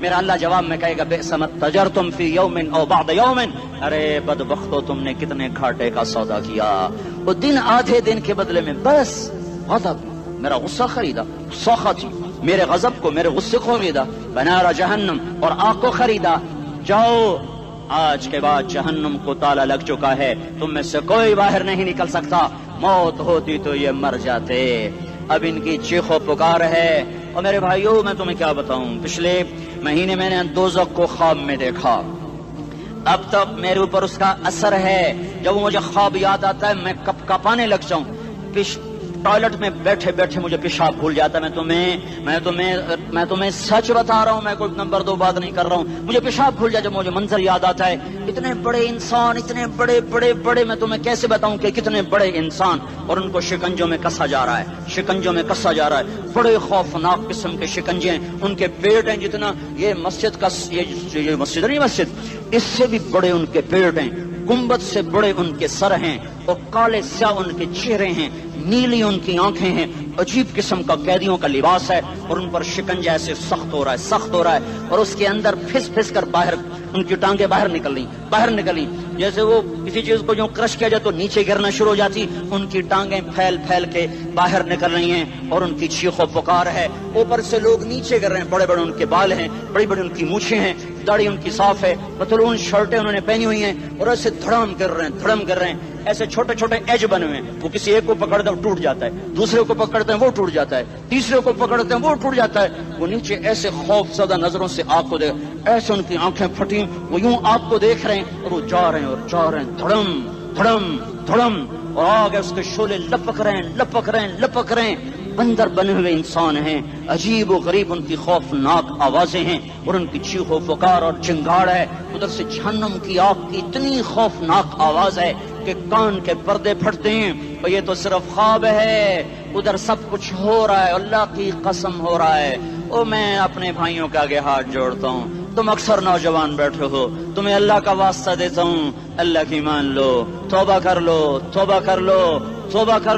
میرا اللہ جواب میں کہے گا بئس ما تجرتم فی یوم او بعد یوم، ارے بدبختو تم نے کتنے گھاٹے کا سودا کیا، وہ دن آدھے دن کے بدلے میں بس غضب، میرا غصہ خریدا، سخطی، میرے غضب کو، میرے غصے کو خریدا، بنار جہنم، اور آگ کو خریدا، جاؤ آج کے بعد جہنم کو تالا لگ چکا ہے، تم میں سے کوئی باہر نہیں نکل سکتا، موت ہوتی تو یہ مر جاتے۔ اب ان کی چیخ و پکار ہے۔ اور میرے بھائیوں میں تمہیں کیا بتاؤں، پچھلے مہینے میں نے دوزخ کو خواب میں دیکھا، اب تک میرے اوپر اس کا اثر ہے، جب مجھے خواب یاد آتا ہے میں کپ کپانے لگ جاؤں، ٹوائلٹ میں بیٹھے بیٹھے مجھے پیشاب بھول جاتا ہے۔ میں تمہیں سچ بتا رہا ہوں، میں کوئی نمبر 2 بات نہیں کر رہا ہوں، مجھے پیشاب بھول جاتا ہے جب مجھے منظر یاد آتا ہے۔ اتنے بڑے انسان، اتنے بڑے بڑے بڑے، میں تمہیں کیسے بتاؤں کہ کتنے بڑے انسان، اور ان کو شکنجوں میں کسا جا رہا ہے، شکنجوں میں کسا جا رہا ہے، بڑے خوفناک قسم کے شکنجے ہیں، ان کے پیٹ ہیں جتنا یہ مسجد کا، یہ مسجد نہیں، مسجد اس سے بھی بڑے ان کے پیٹ ہیں، گنبد سے بڑے ان کے سر ہیں، اور کالے سیاہ ان کے چہرے ہیں، نیلی ان کی آنکھیں ہیں، عجیب قسم کا قیدیوں کا لباس ہے، اور ان پر شکنجہ ایسے سخت ہو رہا ہے، سخت ہو رہا ہے، اور اس کے اندر پھس پھس کر باہر ان کی ٹانگیں باہر نکلی، جیسے وہ کسی چیز کو جو کرش کیا جائے تو نیچے گرنا شروع ہو جاتی، ان کی ٹانگیں پھیل پھیل کے باہر نکل رہی ہیں، اور ان کی چیخ و پکار ہے، اوپر سے لوگ نیچے گر رہے ہیں، بڑے بڑے ان کے بال ہیں، بڑی بڑی ان کی مونچھیں ہیں، داڑھی ان کی صاف ہے، پتلون شرٹیں انہوں نے پہنی ہوئی ہیں، اور ایسے دھڑم گر رہے ہیں، ایسے چھوٹے چھوٹے ایج بنے ہوئے ہیں، وہ کسی ایک کو پکڑتے ہیں وہ ٹوٹ جاتا ہے، دوسرے کو پکڑتے ہیں وہ ٹوٹ جاتا ہے، تیسرے کو پکڑتے ہیں وہ ٹوٹ جاتا ہے، وہ نیچے ایسے خوف زدہ نظروں سے آگ کو دیکھ، ایسے ان کی آنکھیں پھٹی، وہ یوں آگ کو دیکھ رہے ہیں، اور وہ جا رہے ہیں دھڑم دھڑم دھڑم، اور آگے اس کے شعلے لپک رہے ہیں، بندر بنے ہوئے انسان ہیں، عجیب و غریب ان کی خوفناک آوازیں ہیں، اور ان کی چیخ و پکار اور چنگاڑ ہے، ادھر سے جہنم کی آگ کی اتنی خوفناک آواز ہے کہ کان کے پردے پھٹتے ہیں، اور یہ تو صرف خواب ہے، ادھر سب کچھ ہو رہا ہے، اللہ کی قسم ہو رہا ہے۔ اور میں اپنے بھائیوں کے آگے ہاتھ جوڑتا ہوں، تم اکثر نوجوان بیٹھے ہو، تمہیں اللہ کا واسطہ دیتا ہوں، اللہ کی مان لو، توبہ کر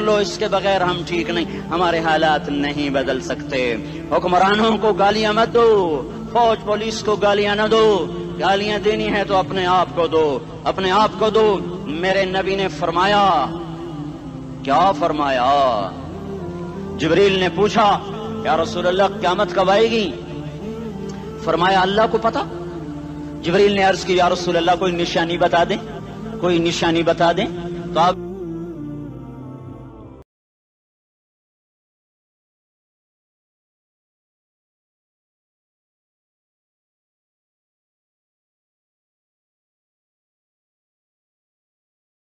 لو، اس کے بغیر ہم ٹھیک نہیں، ہمارے حالات نہیں بدل سکتے۔ حکمرانوں کو گالیاں مت دو، فوج پولیس کو گالیاں نہ دو، گالیاں دینی ہے تو اپنے آپ کو دو۔ میرے نبی نے فرمایا، کیا فرمایا؟ جبریل نے پوچھا یا رسول اللہ قیامت کب آئے گی؟ فرمایا اللہ کو پتا۔ جبریل نے عرض کی یا رسول اللہ کوئی نشانی بتا دیں، تو آپ